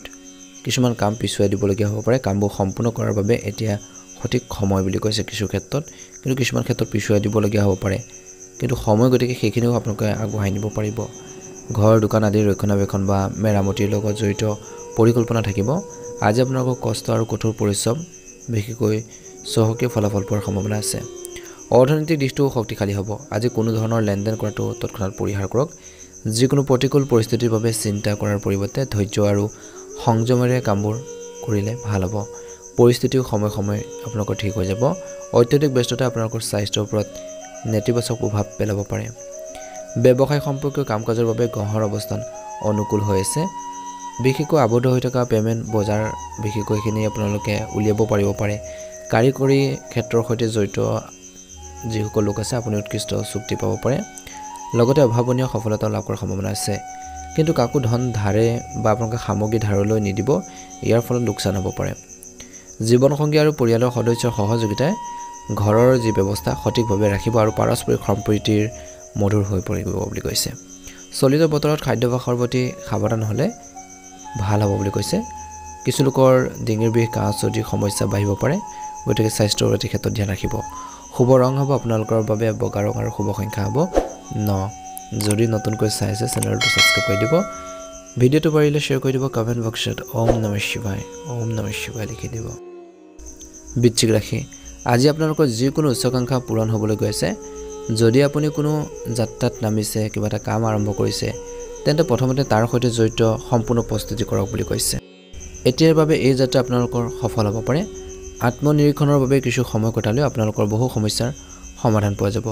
কিছুমান কাম পিছুৱাই দিবলগীয়া হ'ব পাৰে কামবোৰ সম্পূৰ্ণ কৰাৰ বাবে এতিয়া সঠিক সময় বুলি কৈছে কিছু ক্ষেত্ৰত কিন্তু কিছুমান ক্ষেত্ৰত পিছুৱাই দিবলগীয়া হ'ব পাৰে কিন্তু সময় গতিকে সেইখিনিও আপোনালোকে আগবঢ়াই নিব পাৰিব ঘৰ দোকান আদিৰ ৰক্ষণাবেক্ষণ বা মেৰামতিৰ লগত জড়িত পৰিকল্পনা থাকিব আজি আপোনালোকৰ কষ্ট আৰু কঠোৰ পৰিশ্ৰম বিশেষকৈ চহকী ফলাফল পোৱাৰ সম্ভাৱনা আছে অৰ্থনৈতিক দিশটো শক্তিশালী হ'ব আজি কোনো ধৰণৰ লেনদেন কৰাটো তৎক্ষণাত পৰিহাৰ কৰক যিকোনো প্ৰতিকূল পৰিস্থিতিৰ বাবে চিন্তা কৰাৰ পৰিৱৰ্তে ধৈৰ্য আৰু সংযমেৰে কামবোৰ কৰিলে ভাল হ'ব পৰিস্থিতিও সময় আপোনালোকৰ ঠিক হৈ যাব অত্যধিক ব্যস্ততা আপোনালোকৰ স্বাস্থ্যৰ ওপৰত নেতিবাচক প্ৰভাৱ পেলাব পাৰে ব্যৱসায় সম্পৰ্কীয় কাম-কাজৰ বাবে গ্ৰহৰ অৱস্থান অনুকূল হৈ আছে বিশেষকৈ আবদ্ধ হৈ থকা পেমেণ্ট বজাৰ বিশেষকৈ এইখিনি আপোনালোকে উলিয়াব পাৰিব পাৰে কাৰিকৰী ক্ষেত্ৰৰ সৈতে জড়িত যিসকল লোক আছে আপুনি উৎকৃষ্ট চুক্তি পাব পাৰে লগতে অভাৱনীয় সফলতা লাভ কৰাৰ সম্ভাৱনা আছে কিন্তু কাকো ধন ধাৰে বা আপোনালোকে সামগ্ৰী ধাৰলৈ নিদিব ইয়াৰ ফলত লোকচান হ'ব পাৰে জীৱনসংগী আৰু পৰিয়ালৰ সদস্যৰ সহযোগিতাই ঘৰৰ যি ব্যৱস্থা সঠিকভাৱে ৰাখিব আৰু পাৰস্পৰিক সম্প্ৰীতিৰ মধুৰ হৈ পৰিব বুলি কৈছে চলিত বতৰত খাদ্যাভ্যাসৰ প্ৰতি সাৱধান হ'লে ভাল হ'ব বুলি কৈছে কিছু লোকৰ ডিঙিৰ বিষ কাহ চৰ্দিৰ সমস্যা বাঢ়িব পাৰে গতিকে স্বাস্থ্যৰ প্ৰতি ক্ষেত্ৰত ধ্যান ৰাখিব শুভ ৰং হ'ব আপোনালোকৰ বাবে বগা ৰং আৰু শুভ সংখ্যা হ'ব 9 যদি নতুনকৈ চাই আছে চেনেলটো সাবস্ক্ৰাইব কৰি দিব ভিডিঅ'টো পাৰিলে শ্বেয়াৰ কৰি দিব কমেণ্ট বক্সত ওম নমঃ শিৱায় লিখি দিব বৃশ্চিক ৰাশি আজি আপোনালোকৰ যিকোনো উচ্চাকাংক্ষা পূৰণ হ'বলৈ গৈ আছে যদি আপুনি কোনো যাত্ৰাত নামিছে কিবা এটা কাম আৰম্ভ কৰিছে তেন্তে প্ৰথমতে তাৰ সৈতে জড়িত সম্পূৰ্ণ প্ৰস্তুতি কৰক বুলি কৈছে এতিয়াৰ বাবে এই যাত্ৰা আপোনালোকৰ সফল হ'ব পাৰে আত্মনিৰীক্ষণৰ বাবে কিছু সময় কটালেও আপোনালোকৰ বহু সমস্যাৰ সমাধান পোৱা যাব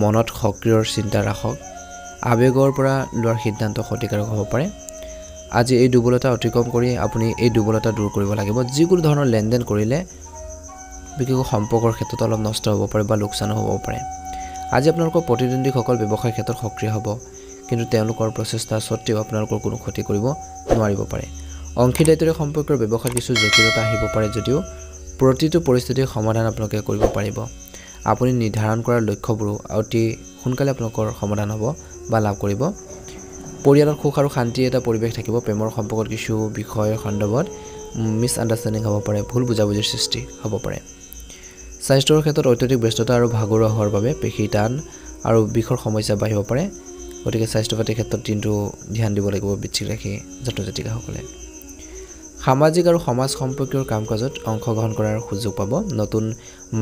মনত সক্ৰিয় চিন্তা ৰাখক আবেগৰ পৰা লোৱাৰ সিদ্ধান্ত সঠিকাৰক হ'ব পাৰে আজি এই দুৰ্বলতা অতিক্ৰম কৰি আপুনি এই দুৰ্বলতা দূৰ কৰিব লাগিব যিকোনো ধৰণৰ লেনদেন কৰিলে বিশেষকৈ সম্পৰ্কৰ ক্ষেত্ৰত অলপ নষ্ট হ'ব পাৰে বা লোকচান হ'ব পাৰে আজি আপোনালোকৰ প্ৰতিদ্বন্দ্বীসকল ব্যৱসায়ৰ ক্ষেত্ৰত সক্ৰিয় হ'ব কিন্তু তেওঁলোকৰ প্ৰচেষ্টা সত্ত্বেও আপোনালোকৰ কোনো ক্ষতি কৰিব নোৱাৰিব পাৰে অংশীদাৰিত্বৰে সম্পৰ্কৰ ব্যৱসায়ত কিছু জটিলতা আহিব পাৰে যদিও প্ৰতিটো পৰিস্থিতিৰ সমাধান আপোনালোকে কৰিব পাৰিব আপুনি নিৰ্ধাৰণ কৰা লক্ষ্যবোৰ অতি সোনকালে আপোনালোকৰ সমাধান হ'ব বা লাভ কৰিব পৰিয়ালৰ সুখ আৰু শান্তিৰ এটা পৰিৱেশ থাকিব প্ৰেমৰ সম্পৰ্কত কিছু বিষয়ৰ সন্দৰ্ভত মিছ আণ্ডাৰষ্টেণ্ডিং হ'ব পাৰে ভুল বুজাবুজিৰ সৃষ্টি হ'ব পাৰে স্বাস্থ্যৰ ক্ষেত্ৰত অত্যধিক ব্যস্ততা আৰু ভাগৰুৱা হোৱাৰ বাবে পেশী টান আৰু বিষৰ সমস্যা বাঢ়িব পাৰে গতিকে স্বাস্থ্য পাতিৰ ক্ষেত্ৰত দিনটো ধ্যান দিব লাগিব বৃশ্চিক ৰাশি জাতক-জাতিকাসকলে সামাজিক আৰু সমাজ সম্পৰ্কীয় কাম-কাজত অংশগ্ৰহণ কৰাৰ সুযোগ পাব নতুন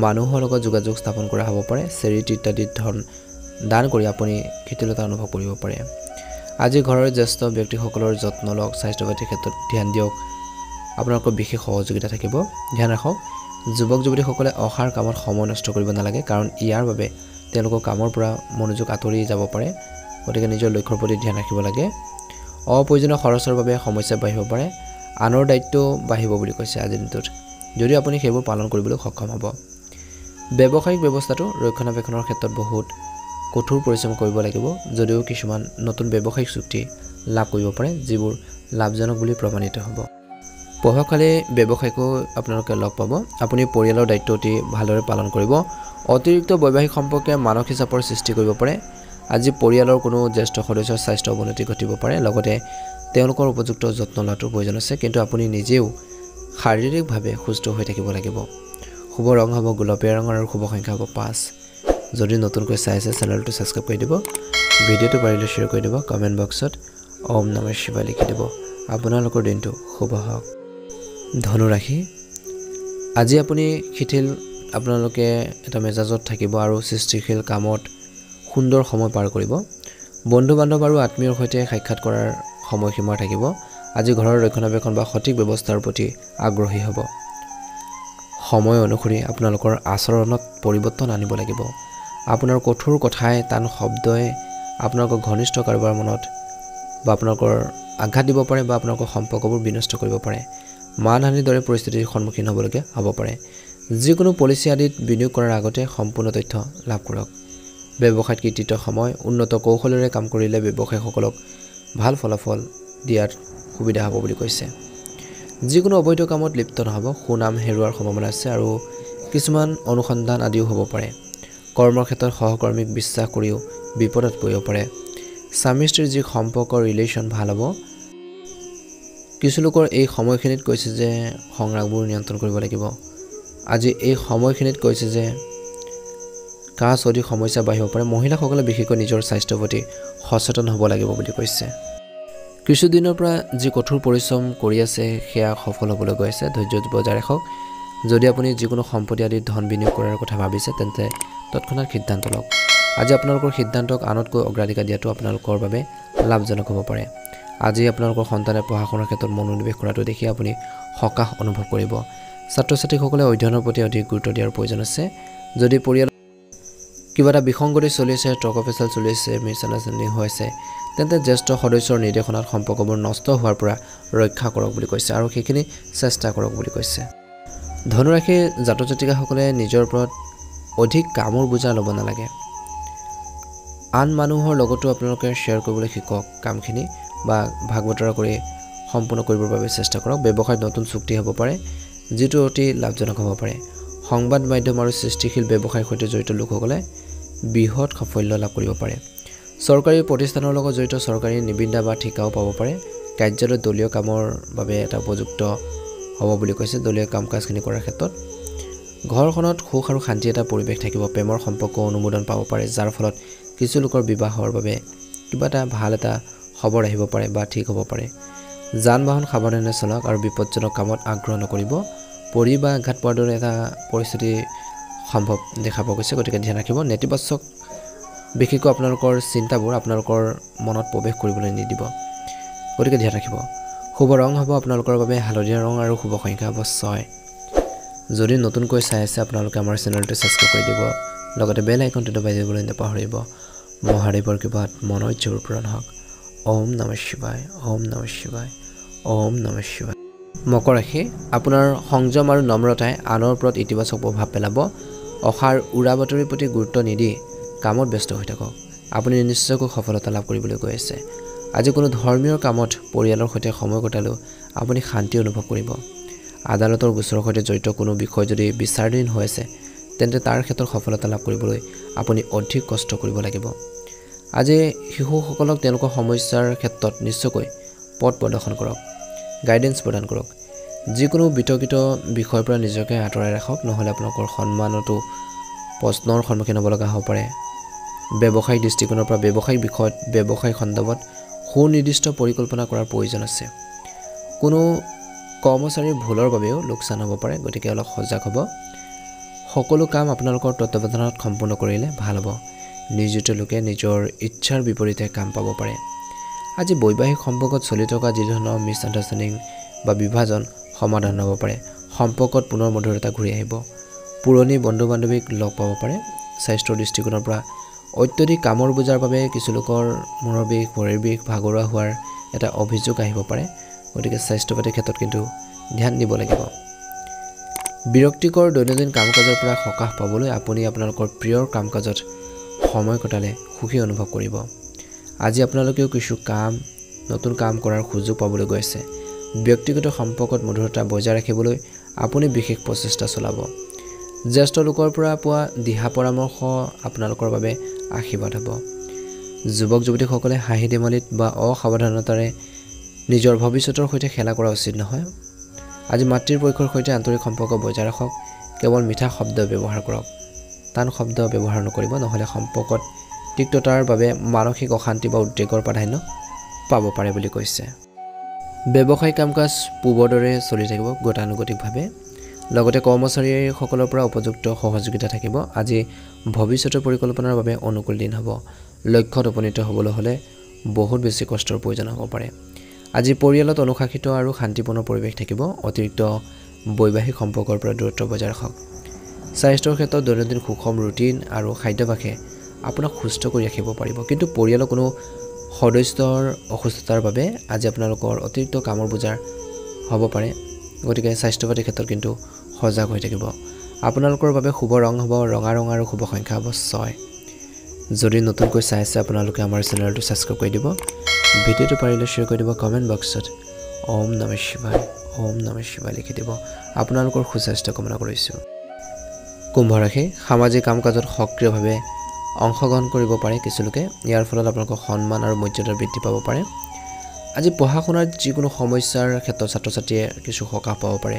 মানুহৰ লগত যোগাযোগ স্থাপন কৰা হ'ব পাৰে চেৰিটি ইত্যাদিত ধন দান কৰি আপুনি কৃতজ্ঞতা অনুভৱ কৰিব পাৰে আজি ঘৰৰ জ্যেষ্ঠ ব্যক্তিসকলৰ যত্ন লওক স্বাস্থ্য পাতিৰ ক্ষেত্ৰত ধ্যান দিয়ক আপোনালোকৰ বিশেষ সহযোগিতা থাকিব ধ্যান ৰাখক যুৱক যুৱতীসকলে অসাৰ কামত সময় নষ্ট কৰিব নালাগে কাৰণ ইয়াৰ বাবে তেওঁলোকৰ কামৰ পৰা মনোযোগ আঁতৰি যাব পাৰে গতিকে নিজৰ লক্ষ্যৰ প্ৰতি ধ্যান ৰাখিব লাগে অপ্ৰয়োজনীয় খৰচৰ বাবে সমস্যা বাঢ়িব পাৰে আনৰ দায়িত্ব বাঢ়িব বুলি কৈছে আজিৰ দিনটোত যদি আপুনি সেইবোৰ পালন কৰিবলৈ সক্ষম হ'ব ব্যৱসায়িক ব্যৱস্থাটো ৰক্ষণাবেক্ষণৰ ক্ষেত্ৰত বহুত কঠোৰ পৰিশ্ৰম কৰিব লাগিব যদিও কিছুমান নতুন ব্যৱসায়িক চুক্তি লাভ কৰিব পাৰে যিবোৰ লাভজনক বুলি প্ৰমাণিত হ'ব প্ৰভাৱশালী ব্যৱসায়িকো আপোনালোকে লগ পাব আপুনি পৰিয়ালৰ দায়িত্ব অতি ভালদৰে পালন কৰিব অতিৰিক্ত বৈবাহিক সম্পৰ্কে মানসিক চাপৰ সৃষ্টি কৰিব পাৰে আজি পৰিয়ালৰ কোনো জ্যেষ্ঠ সদস্যৰ স্বাস্থ্য অৱনতি ঘটিব পাৰে লগতে তেওঁলোকৰ উপযুক্ত যত্ন লোৱাটো প্ৰয়োজন আছে কিন্তু আপুনি নিজেও শাৰীৰিকভাৱে সুস্থ হৈ থাকিব লাগিব শুভ ৰং হ'ব গোলপীয়া ৰঙৰ আৰু শুভ সংখ্যা হ'ব 5 যদি নতুনকৈ চাই আছে চেনেলটো সাবস্ক্ৰাইব কৰি দিব ভিডিঅ'টো পাৰিলে শ্বেয়াৰ কৰি দিব কমেণ্ট বক্সত ওম নমঃ শিৱায় লিখি দিব আপোনালোকৰ দিনটো শুভ হওক ধনু ৰাশি আজি আপুনি শিথিল আপোনালোকে এটা মেজাজত থাকিব আৰু সৃষ্টিশীল কামত সুন্দৰ সময় পাৰ কৰিব বন্ধু বান্ধৱ আৰু আত্মীয়ৰ সৈতে সাক্ষাৎ কৰাৰ সময়সীমা থাকিব আজি ঘৰৰ ৰক্ষণাবেক্ষণ বা সঠিক ব্যৱস্থাৰ প্ৰতি আগ্ৰহী হ'ব সময় অনুসৰি আপোনালোকৰ আচৰণত পৰিৱৰ্তন আনিব লাগিব আপোনাৰ কঠোৰ কথাই টান শব্দই আপোনালোকৰ ঘনিষ্ঠ কাৰোবাৰ মনত বা আপোনালোকৰ আঘাত দিব পাৰে বা আপোনালোকৰ সম্পৰ্কবোৰ বিনষ্ট কৰিব পাৰে মানহানিৰ দৰে পৰিস্থিতিৰ সন্মুখীন হ'বলগীয়া হ'ব পাৰে যিকোনো পলিচি আদিত বিনিয়োগ কৰাৰ আগতে সম্পূৰ্ণ তথ্য লাভ কৰক ব্যৱসায়ত কৃতিত্ব সময় উন্নত কৌশলেৰে কাম কৰিলে ব্যৱসায়ীসকলক ভাল ফলাফল দিয়াত সুবিধা হ'ব বুলি কৈছে যিকোনো অবৈধ কামত লিপ্ত নহ'ব সুনাম হেৰুৱাৰ সম্ভাৱনা আছে আৰু কিছুমান অনুসন্ধান আদিও হ'ব পাৰে কৰ্মৰ ক্ষেত্ৰত সহকৰ্মীক বিশ্বাস কৰিও বিপদত পৰিব পাৰে স্বামী স্ত্ৰীৰ যি সম্পৰ্ক ৰিলেশ্যন ভাল হ'ব কিছু লোকৰ এই সময়খিনিত কৈছে যে সংৰাগবোৰ নিয়ন্ত্ৰণ কৰিব লাগিব আজি এই সময়খিনিত কৈছে যে কাজ অধিক সমস্যা বাঢ়িব পাৰে মহিলাসকলে বিশেষকৈ নিজৰ স্বাস্থ্যৰ প্ৰতি সচেতন হ'ব লাগিব বুলি কৈছে কিছুদিনৰ পৰা যি কঠোৰ পৰিশ্ৰম কৰি আছে সেয়া সফল হ'বলৈ গৈ আছে ধৈৰ্য বজাই ৰাখক যদি আপুনি যিকোনো সম্পত্তি আদিত ধন বিনিয়োগ কৰাৰ কথা ভাবিছে তেন্তে তৎক্ষণাত সিদ্ধান্ত লওক আজি আপোনালোকৰ সিদ্ধান্তক আনতকৈ অগ্ৰাধিকাৰ দিয়াটো আপোনালোকৰ বাবে লাভজনক হ'ব পাৰে আজি আপোনালোকৰ সন্তানে পঢ়া শুনাৰ ক্ষেত্ৰত মনোনিৱেশ কৰাটো দেখি আপুনি সকাহ অনুভৱ কৰিব ছাত্ৰ ছাত্ৰীসকলে অধ্যয়নৰ প্ৰতি অধিক গুৰুত্ব দিয়াৰ প্ৰয়োজন আছে যদি পৰিয়াল কিবা এটা বিসংগতি চলি আছে ট্ৰকফেচাল চলি আছে মিছআণ্ডাৰষ্টেণ্ডিং হৈ আছে তেন্তে জ্যেষ্ঠ সদস্যৰ নিৰ্দেশনাত সম্পৰ্কবোৰ নষ্ট হোৱাৰ পৰা ৰক্ষা কৰক বুলি কৈছে আৰু সেইখিনি চেষ্টা কৰক বুলি কৈছে ধনুৰাশি জাতক জাতিকাসকলে নিজৰ ওপৰত অধিক কামৰ বোজা ল'ব নালাগে আন মানুহৰ লগতো আপোনালোকে শ্বেয়াৰ কৰিবলৈ শিকক কামখিনি বা ভাগ বতৰা কৰি সম্পূৰ্ণ কৰিবৰ বাবে চেষ্টা কৰক ব্যৱসায়ত নতুন চুক্তি হ'ব পাৰে যিটো অতি লাভজনক হ'ব পাৰে সংবাদ মাধ্যম আৰু সৃষ্টিশীল ব্যৱসায়ৰ সৈতে জড়িত লোকসকলে বৃহৎ সাফল্য লাভ কৰিব পাৰে চৰকাৰী প্ৰতিষ্ঠানৰ লগত জড়িত চৰকাৰী নিবিদা বা ঠিকাও পাব পাৰে কাৰ্যালয়ত দলীয় কামৰ বাবে এটা উপযুক্ত হ'ব বুলি কৈছে দলীয় কাম কাজখিনি কৰাৰ ক্ষেত্ৰত ঘৰখনত সুখ আৰু শান্তি এটা পৰিৱেশ থাকিব প্ৰেমৰ সম্পৰ্ক অনুমোদন পাব পাৰে যাৰ ফলত কিছু লোকৰ বিবাহৰ বাবে কিবা এটা ভাল এটা খবৰ আহিব পাৰে বা ঠিক হ'ব পাৰে যান বাহন সাৱধানে চলাওক আৰু বিপদজনক কামত আগ্ৰহ নকৰিব পৰি বা আঘাত পোৱাৰ দৰে এটা পৰিস্থিতি সম্ভৱ দেখা পোৱা গৈছে গতিকে ধ্যান ৰাখিব নেতিবাচক বিশেষকৈ আপোনালোকৰ চিন্তাবোৰ আপোনালোকৰ মনত প্ৰৱেশ কৰিবলৈ নিদিব গতিকে ধ্যান ৰাখিব শুভ ৰং হ'ব আপোনালোকৰ বাবে হালধীয়া ৰং আৰু শুভ সংখ্যা হ'ব 6 যদি নতুনকৈ চাই আছে আপোনালোকে আমাৰ চেনেলটো ছাবস্ক্ৰাইব কৰি দিব লগতে বেল আইকনটো দবাই দিবলৈ নাপাহৰিব মহাদেৱৰ কৃপাত মনৰ ইচ্ছাবোৰ পূৰণ হওক ওম নমঃ শিৱায় ওম নমঃ শিৱায় ওম নমঃ শিৱায় মকৰ ৰাশি আপোনাৰ সংযম আৰু নম্ৰতাই আনৰ ওপৰত ইতিবাচক প্ৰভাৱ পেলাব অসাৰ উৰা বাতৰিৰ প্ৰতি গুৰুত্ব নিদি কামত ব্যস্ত হৈ থাকক আপুনি নিশ্চয়কৈ সফলতা লাভ কৰিবলৈ গৈ আছে আজি কোনো ধৰ্মীয় কামত পৰিয়ালৰ সৈতে সময় কটালেও আপুনি শান্তি অনুভৱ কৰিব আদালতৰ গোচৰৰ সৈতে জড়িত কোনো বিষয় যদি বিচাৰাধীন হৈ আছে তেন্তে তাৰ ক্ষেত্ৰত সফলতা লাভ কৰিবলৈ আপুনি অধিক কষ্ট কৰিব লাগিব আজি শিশুসকলক তেওঁলোকৰ সমস্যাৰ ক্ষেত্ৰত নিশ্চয়কৈ পথ প্ৰদৰ্শন কৰক গাইডেন্স প্ৰদান কৰক যিকোনো বিতৰ্কিত বিষয়ৰ পৰা নিজকে আঁতৰাই ৰাখক নহ'লে আপোনালোকৰ সন্মানতো প্ৰশ্নৰ সন্মুখীন হ'ব লগা হ'ব পাৰে ব্যৱসায়িক দৃষ্টিকোণৰ পৰা ব্যৱসায়িক বিষয়ত ব্যৱসায়িক সন্দৰ্ভত সুনিৰ্দিষ্ট পৰিকল্পনা কৰাৰ প্ৰয়োজন আছে কোনো কৰ্মচাৰীৰ ভুলৰ বাবেও লোকচান হ'ব পাৰে গতিকে অলপ সজাগ হ'ব সকলো কাম আপোনালোকৰ তত্ত্বাৱধানত সম্পূৰ্ণ কৰিলে ভাল হ'ব নিয়োজিত লোকে নিজৰ ইচ্ছাৰ বিপৰীতে কাম পাব পাৰে আজি বৈবাহিক সম্পৰ্কত চলি থকা যি ধৰণৰ মিছআণ্ডাৰষ্টেণ্ডিং বা বিভাজন সমাধান হ'ব পাৰে সম্পৰ্কত পুনৰ মধুৰতা ঘূৰি আহিব পুৰণি বন্ধু বান্ধৱীক লগ পাব পাৰে স্বাস্থ্যৰ দৃষ্টিকোণৰ পৰা অত্যধিক কামৰ বোজাৰ বাবে কিছু লোকৰ মূৰৰ বিষ ভৰিৰ বিষ ভাগৰুৱা হোৱাৰ এটা অভিযোগ আহিব পাৰে গতিকে স্বাস্থ্য পাতিৰ ক্ষেত্ৰত কিন্তু ধ্যান দিব লাগিব বিৰক্তিকৰ দৈনন্দিন কাম কাজৰ পৰা সকাহ পাবলৈ আপুনি আপোনালোকৰ প্ৰিয় কাম কাজত সময় কটালে সুখী অনুভৱ কৰিব আজি আপোনালোকেও কিছু নতুন কাম কৰাৰ সুযোগ পাবলৈ গৈ আছে ব্যক্তিগত সম্পৰ্কত মধুৰতা বজাই ৰাখিবলৈ আপুনি বিশেষ প্ৰচেষ্টা চলাব জ্যেষ্ঠ লোকৰ পৰা পোৱা দিহা পৰামৰ্শ আপোনালোকৰ বাবে আশীৰ্বাদ হ'ব যুৱক যুৱতীসকলে হাঁহি ধেমালিত বা অসাৱধানতাৰে নিজৰ ভৱিষ্যতৰ সৈতে খেলা কৰা উচিত নহয় আজি মাতৃৰ পক্ষৰ সৈতে আন্তৰিক সম্পৰ্ক বজাই ৰাখক কেৱল মিঠা শব্দ ব্যৱহাৰ কৰক টান শব্দ ব্যৱহাৰ নকৰিব নহ'লে সম্পৰ্কত তিক্ততাৰ বাবে মানসিক অশান্তি বা উদ্বেগৰ প্ৰাধান্য পাব পাৰে বুলি কৈছে ব্যৱসায়িক কাম কাজ পূৰ্বৰ দৰে চলি থাকিব গতানুগতিকভাৱে লগতে কৰ্মচাৰীসকলৰ পৰা উপযুক্ত সহযোগিতা থাকিব। আজি ভৱিষ্যতৰ পৰিকল্পনাৰ বাবে অনুকূল দিন হ'ব। লক্ষ্যত উপনীত হ'বলৈ হ'লে বহুত বেছি কষ্টৰ প্ৰয়োজন হ'ব পাৰে। আজি পৰিয়ালত অনুশাসিত আৰু শান্তিপূৰ্ণ পৰিৱেশ থাকিব। অতিৰিক্ত বৈবাহিক সম্পৰ্কৰ পৰা দূৰত্ব বজাই ৰাখক। স্বাস্থ্যৰ ক্ষেত্ৰত দৈনন্দিন সুষম ৰুটিন আৰু খাদ্যাভ্যাসে আপোনাক সুস্থ কৰি ৰাখিব পাৰিব। কিন্তু পৰিয়ালৰ কোনো সদস্যৰ অসুস্থতাৰ বাবে আজি আপোনালোকৰ অতিৰিক্ত কামৰ বোজাৰ হ'ব পাৰে। গতিকে স্বাস্থ্যপাতিৰ ক্ষেত্ৰত কিন্তু সজাগ হৈ থাকিব। আপোনালোকৰ বাবে শুভ ৰং হ'ব ৰঙা ৰং আৰু শুভ সংখ্যা হ'ব 6। যদি নতুনকৈ চাই আছে আপোনালোকে আমাৰ চেনেলটো ছাবস্ক্ৰাইব কৰি দিব। ভিডিঅ'টো পাৰিলে শ্বেয়াৰ কৰি দিব। কমেণ্ট বক্সত ওম নমঃ শিৱায় লিখি দিব। আপোনালোকৰ সুস্বাস্থ্য কামনা কৰিছোঁ। কুম্ভ ৰাশি সামাজিক কাম কাজত সক্ৰিয়ভাৱে অংশগ্ৰহণ কৰিব পাৰে কিছু লোকে। ইয়াৰ ফলত আপোনালোকৰ সন্মান আৰু মৰ্যাদা বৃদ্ধি পাব পাৰে। আজি পঢ়া শুনাৰ যিকোনো সমস্যাৰ ক্ষেত্ৰত ছাত্ৰ ছাত্ৰীয়ে কিছু সকাহ পাব পাৰে।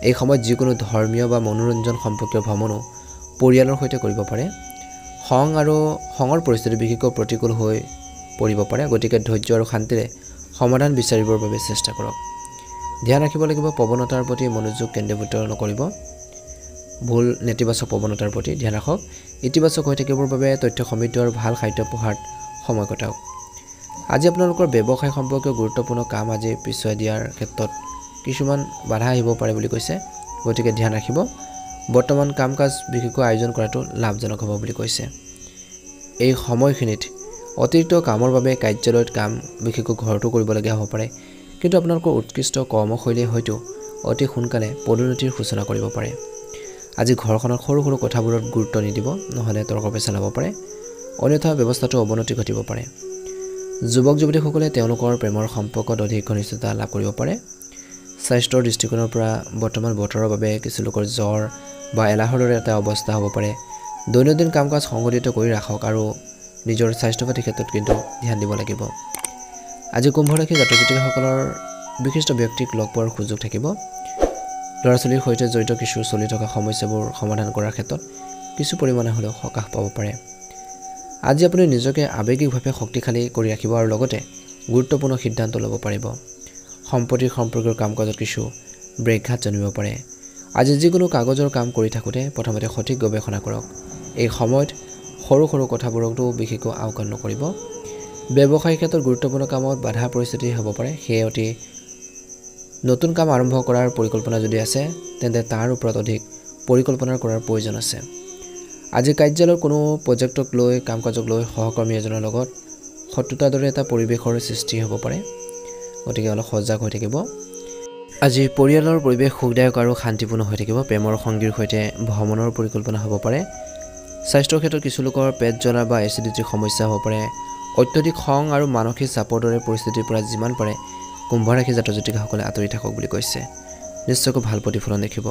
এই সময়ত যিকোনো ধৰ্মীয় বা মনোৰঞ্জন সম্পৰ্কীয় ভ্ৰমণো পৰিয়ালৰ সৈতে কৰিব পাৰে। খঙৰ পৰিস্থিতি বিশেষকৈ প্ৰতিকূল হৈ পৰিব পাৰে। গতিকে ধৈৰ্য আৰু শান্তিৰে সমাধান বিচাৰিবৰ বাবে চেষ্টা কৰক। ধ্যান ৰাখিব লাগিব প্ৰৱণতাৰ প্ৰতি মনোযোগ কেন্দ্ৰীভূত নকৰিব। ভুল নেতিবাচক প্ৰৱণতাৰ প্ৰতি ধ্যান ৰাখক। ইতিবাচক হৈ থাকিবৰ বাবে তথ্য সমৃদ্ধ আৰু ভাল সাহিত্য পঢ়াত সময় কটাওক। আজি আপোনালোকৰ ব্যৱসায় সম্পৰ্কীয় গুৰুত্বপূৰ্ণ কাম আজি পিছুৱাই দিয়াৰ ক্ষেত্ৰত কিছুমান বাধা আহিব পাৰে বুলি কৈছে। গতিকে ধ্যান ৰাখিব। বৰ্তমান কাম কাজ বিশেষকৈ আয়োজন কৰাটো লাভজনক হ'ব বুলি কৈছে। এই সময়খিনিত অতিৰিক্ত কামৰ বাবে কাৰ্যালয়ত কাম বিশেষকৈ ঘৰতো কৰিবলগীয়া হ'ব পাৰে। কিন্তু আপোনালোকৰ উৎকৃষ্ট কৰ্মশৈলীয়ে হয়তো অতি সোনকালে পদোন্নতিৰ সূচনা কৰিব পাৰে। আজি ঘৰখনত সৰু সৰু কথাবোৰত গুৰুত্ব নিদিব, নহ'লে তৰ্ক পেচাল হ'ব পাৰে। অন্যথা ব্যৱস্থাটো অৱনতি ঘটিব পাৰে। যুৱক যুৱতীসকলে তেওঁলোকৰ প্ৰেমৰ সম্পৰ্কত অধিক ঘনিষ্ঠতা লাভ কৰিব পাৰে। স্বাস্থ্যৰ দৃষ্টিকোণৰ পৰা বৰ্তমান বতৰৰ বাবে কিছু লোকৰ জ্বৰ বা এলাহৰ দৰে এটা অৱস্থা হ'ব পাৰে। দৈনন্দিন কাম কাজ সংগঠিত কৰি ৰাখক আৰু নিজৰ স্বাস্থ্যপাতিৰ ক্ষেত্ৰত কিন্তু ধ্যান দিব লাগিব। আজি কুম্ভ ৰাশি জাতক জাতিকাসকলৰ বিশিষ্ট ব্যক্তিক লগ পোৱাৰ সুযোগ থাকিব। ল'ৰা ছোৱালীৰ সৈতে জড়িত কিছু চলি থকা সমস্যাবোৰ সমাধান কৰাৰ ক্ষেত্ৰত কিছু পৰিমাণে হ'লেও সকাহ পাব পাৰে। আজি আপুনি নিজকে আৱেগিকভাৱে শক্তিশালী কৰি ৰাখিব আৰু লগতে গুৰুত্বপূৰ্ণ সিদ্ধান্ত ল'ব পাৰিব। সম্পত্তিৰ সম্পৰ্কীয় কাম কাজত কিছু ব্যাঘাত জন্মিব পাৰে। আজি যিকোনো কাগজৰ কাম কৰি থাকোঁতে প্ৰথমতে সঠিক গৱেষণা কৰক। এই সময়ত সৰু সৰু কথাবোৰকতো বিশেষকৈ আওকাণ নকৰিব। ব্যৱসায়িক ক্ষেত্ৰত গুৰুত্বপূৰ্ণ কামত বাধা পৰিস্থিতি হ'ব পাৰে। সেয়ে নতুন কাম আৰম্ভ কৰাৰ পৰিকল্পনা যদি আছে তেন্তে তাৰ ওপৰত অধিক পৰিকল্পনা কৰাৰ প্ৰয়োজন আছে। আজি কাৰ্যালয়ৰ কোনো প্ৰজেক্টক লৈ কাম কাজক লৈ সহকৰ্মী এজনৰ লগত শত্ৰুতাৰ দৰে এটা পৰিৱেশৰ সৃষ্টি হ'ব পাৰে। গতিকে অলপ সজাগ হৈ থাকিব। আজি পৰিয়ালৰ পৰিৱেশ সুখদায়ক আৰু শান্তিপূৰ্ণ হৈ থাকিব। প্ৰেমৰ সংগীৰ সৈতে ভ্ৰমণৰ পৰিকল্পনা হ'ব পাৰে। স্বাস্থ্যৰ ক্ষেত্ৰত কিছু লোকৰ পেট জ্বলা বা এচিডিটিৰ সমস্যা হ'ব পাৰে। অত্যধিক খং আৰু মানসিক চাপৰ দৰে পৰিস্থিতিৰ পৰা যিমান পাৰে কুম্ভ ৰাশি জাতক জাতিকাসকলে আঁতৰি থাকক বুলি কৈছে। নিশ্চয়কৈ ভাল প্ৰতিফলন দেখিব।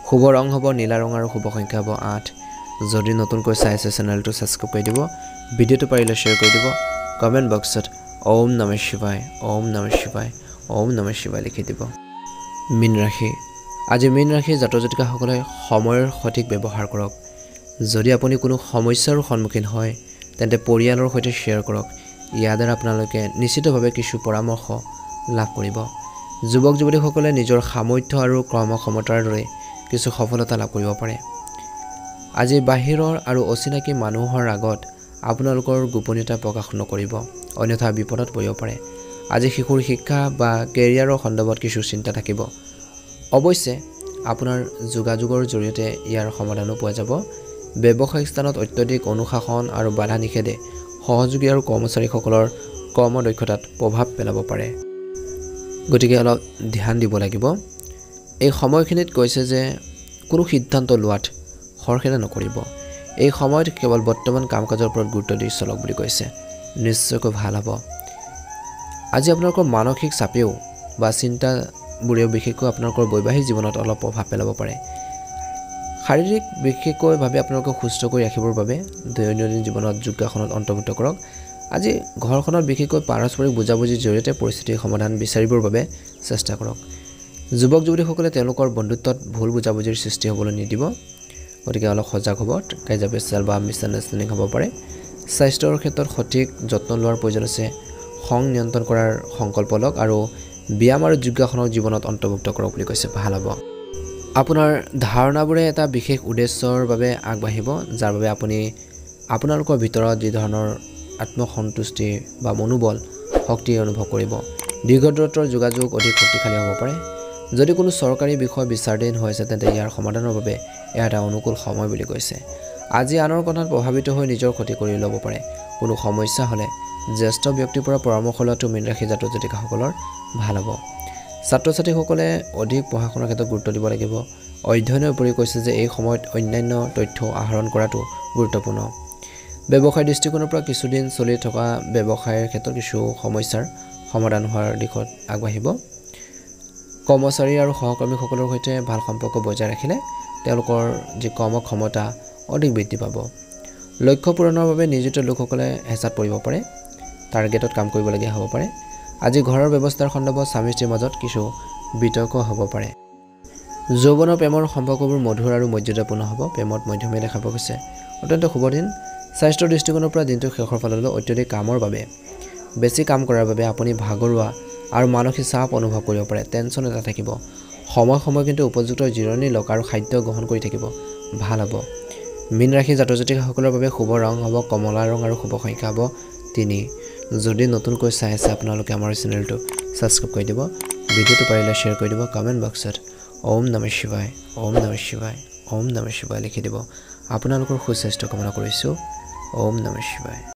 শুভ ৰং হ'ব নীলা ৰং আৰু শুভ সংখ্যা হ'ব 8। যদি নতুনকৈ চাই আছে চেনেলটো ছাবস্ক্ৰাইব কৰি দিব। ভিডিঅ'টো পাৰিলে শ্বেয়াৰ কৰি দিব। কমেণ্ট বক্সত ওম নমঃ শিৱায় লিখি দিব। মীন ৰাশি আজি মীন ৰাশি জাতক জাতিকাসকলে সময়ৰ সঠিক ব্যৱহাৰ কৰক। যদি আপুনি কোনো সমস্যাৰ সন্মুখীন হয় তেন্তে পৰিয়ালৰ সৈতে শ্বেয়াৰ কৰক। ইয়াৰ দ্বাৰা আপোনালোকে নিশ্চিতভাৱে কিছু পৰামৰ্শ লাভ কৰিব। যুৱক যুৱতীসকলে নিজৰ সামৰ্থ্য আৰু কৰ্মক্ষমতাৰ দৰে কিছু সফলতা লাভ কৰিব পাৰে। আজি বাহিৰৰ আৰু অচিনাকি মানুহৰ আগত আপোনালোকৰ গোপনীয়তা প্ৰকাশ নকৰিব, অন্যথা বিপদত পৰিব পাৰে। আজি শিশুৰ শিক্ষা বা কেৰিয়াৰৰ সন্দৰ্ভত কিছু চিন্তা থাকিব। অৱশ্যে আপোনাৰ যোগাযোগৰ জৰিয়তে ইয়াৰ সমাধানো পোৱা যাব। ব্যৱসায়িক স্থানত অত্যধিক অনুশাসন আৰু বাধা নিষেধে সহযোগী আৰু কৰ্মচাৰীসকলৰ কৰ্মদক্ষতাত প্ৰভাৱ পেলাব পাৰে। গতিকে অলপ ধ্যান দিব লাগিব। এই সময়খিনিত কৈছে যে কোনো সিদ্ধান্ত লোৱাত খৰখেদা নকৰিব। এই সময়ত কেৱল বৰ্তমান কাম কাজৰ ওপৰত গুৰুত্ব দি চলক বুলি কৈছে। নিশ্চয়কৈ ভাল হ'ব। আজি আপোনালোকৰ মানসিক চাপেও বা চিন্তাবোৰেও বিশেষকৈ আপোনালোকৰ বৈবাহিক জীৱনত অলপ প্ৰভাৱ পেলাব পাৰে। শাৰীৰিক বিশেষকৈভাৱে আপোনালোকক সুস্থ কৰি ৰাখিবৰ বাবে দৈনন্দিন জীৱনত যোগাসনত অন্তৰ্ভুক্ত কৰক। আজি ঘৰখনত বিশেষকৈ পাৰস্পৰিক বুজাবুজিৰ জৰিয়তে পৰিস্থিতিৰ সমাধান বিচাৰিবৰ বাবে চেষ্টা কৰক। যুৱক যুৱতীসকলে তেওঁলোকৰ বন্ধুত্বত ভুল বুজাবুজিৰ সৃষ্টি হ'বলৈ নিদিব। গতিকে অলপ সজাগ হ'ব। কাজিয়া পেচাল বা মিছআণ্ডাৰষ্টেণ্ডিং হ'ব পাৰে। স্বাস্থ্যৰ ক্ষেত্ৰত সঠিক যত্ন লোৱাৰ প্ৰয়োজন আছে। খং নিয়ন্ত্ৰণ কৰাৰ সংকল্প লওক আৰু ব্যায়াম আৰু যোগাসনক জীৱনত অন্তৰ্ভুক্ত কৰক বুলি কৈছে। ভাল হ'ব। আপোনাৰ ধাৰণাবোৰে এটা বিশেষ উদ্দেশ্যৰ বাবে আগবাঢ়িব, যাৰ বাবে আপুনি আপোনালোকৰ ভিতৰত যি ধৰণৰ আত্মসন্তুষ্টি বা মনোবল শক্তি অনুভৱ কৰিব। দীৰ্ঘ দূৰত্বৰ যোগাযোগ অধিক শক্তিশালী হ'ব পাৰে। যদি কোনো চৰকাৰী বিষয় বিচাৰাধীন হৈ আছে তেন্তে ইয়াৰ সমাধানৰ বাবে এয়া এটা অনুকূল সময় বুলি কৈছে। আজি আনৰ কথাত প্ৰভাৱিত হৈ নিজৰ ক্ষতি কৰি ল'ব পাৰে। কোনো সমস্যা হ'লে জ্যেষ্ঠ ব্যক্তিৰ পৰা পৰামৰ্শ লোৱাটো মীন ৰাশি জাতক জাতিকাসকলৰ ভাল হ'ব। ছাত্ৰ ছাত্ৰীসকলে অধিক পঢ়া শুনাৰ ক্ষেত্ৰত গুৰুত্ব দিব লাগিব। অধ্যয়নৰ উপৰি কৈছে যে এই সময়ত অন্যান্য তথ্য আহৰণ কৰাটো গুৰুত্বপূৰ্ণ। ব্যৱসায় দৃষ্টিকোণৰ পৰা কিছুদিন চলি থকা ব্যৱসায়ৰ ক্ষেত্ৰত কিছু সমস্যাৰ সমাধান হোৱাৰ দিশত আগবাঢ়িব। কৰ্মচাৰী আৰু সহকৰ্মীসকলৰ সৈতে ভাল সম্পৰ্ক বজাই ৰাখিলে তেওঁলোকৰ যি কৰ্মক্ষমতা অধিক বৃদ্ধি পাব। লক্ষ্য পূৰণৰ বাবে নিয়োজিত লোকসকলে হেঁচাত পৰিব পাৰে, টাৰ্গেটত কাম কৰিবলগীয়া হ'ব পাৰে। আজি ঘৰৰ ব্যৱস্থাৰ সন্দৰ্ভত স্বামী স্ত্ৰীৰ মাজত কিছু বিতৰ্ক হ'ব পাৰে। যৌৱনৰ প্ৰেমৰ সম্পৰ্কবোৰ মধুৰ আৰু মৰ্যাদাপূৰ্ণ হ'ব। প্ৰেমত মধ্যমীয়া দেখা পোৱা গৈছে। অত্যন্ত শুভ দিন। স্বাস্থ্যৰ দৃষ্টিকোণৰ পৰা দিনটোৰ শেষৰ ফাললৈ অত্যধিক কামৰ বাবে বেছি কাম কৰাৰ বাবে আপুনি ভাগৰুৱা আৰু মানসিক চাপ অনুভৱ কৰিব পাৰে। টেনশ্যন এটা থাকিব। সময় কিন্তু উপযুক্ত জিৰণি লওক আৰু খাদ্য গ্ৰহণ কৰি থাকিব, ভাল হ'ব। মীন ৰাশি জাতক জাতিকাসকলৰ বাবে শুভ ৰং হ'ব কমলা ৰং আৰু শুভ সংখ্যা হ'ব 3। যদি নতুনকৈ চাই আছে আপোনালোকে আমাৰ চেনেলটো ছাবস্ক্ৰাইব কৰি দিব। ভিডিঅ'টো পাৰিলে শ্বেয়াৰ কৰি দিব। কমেণ্ট বক্সত ওম নমঃ শিৱায়, ওম নমঃ শিৱায়, ওম নমঃ শিৱায় লিখি দিব। আপোনালোকৰ সুস্বাস্থ্য কামনা কৰিছোঁ। ওম নমঃ শিৱায়।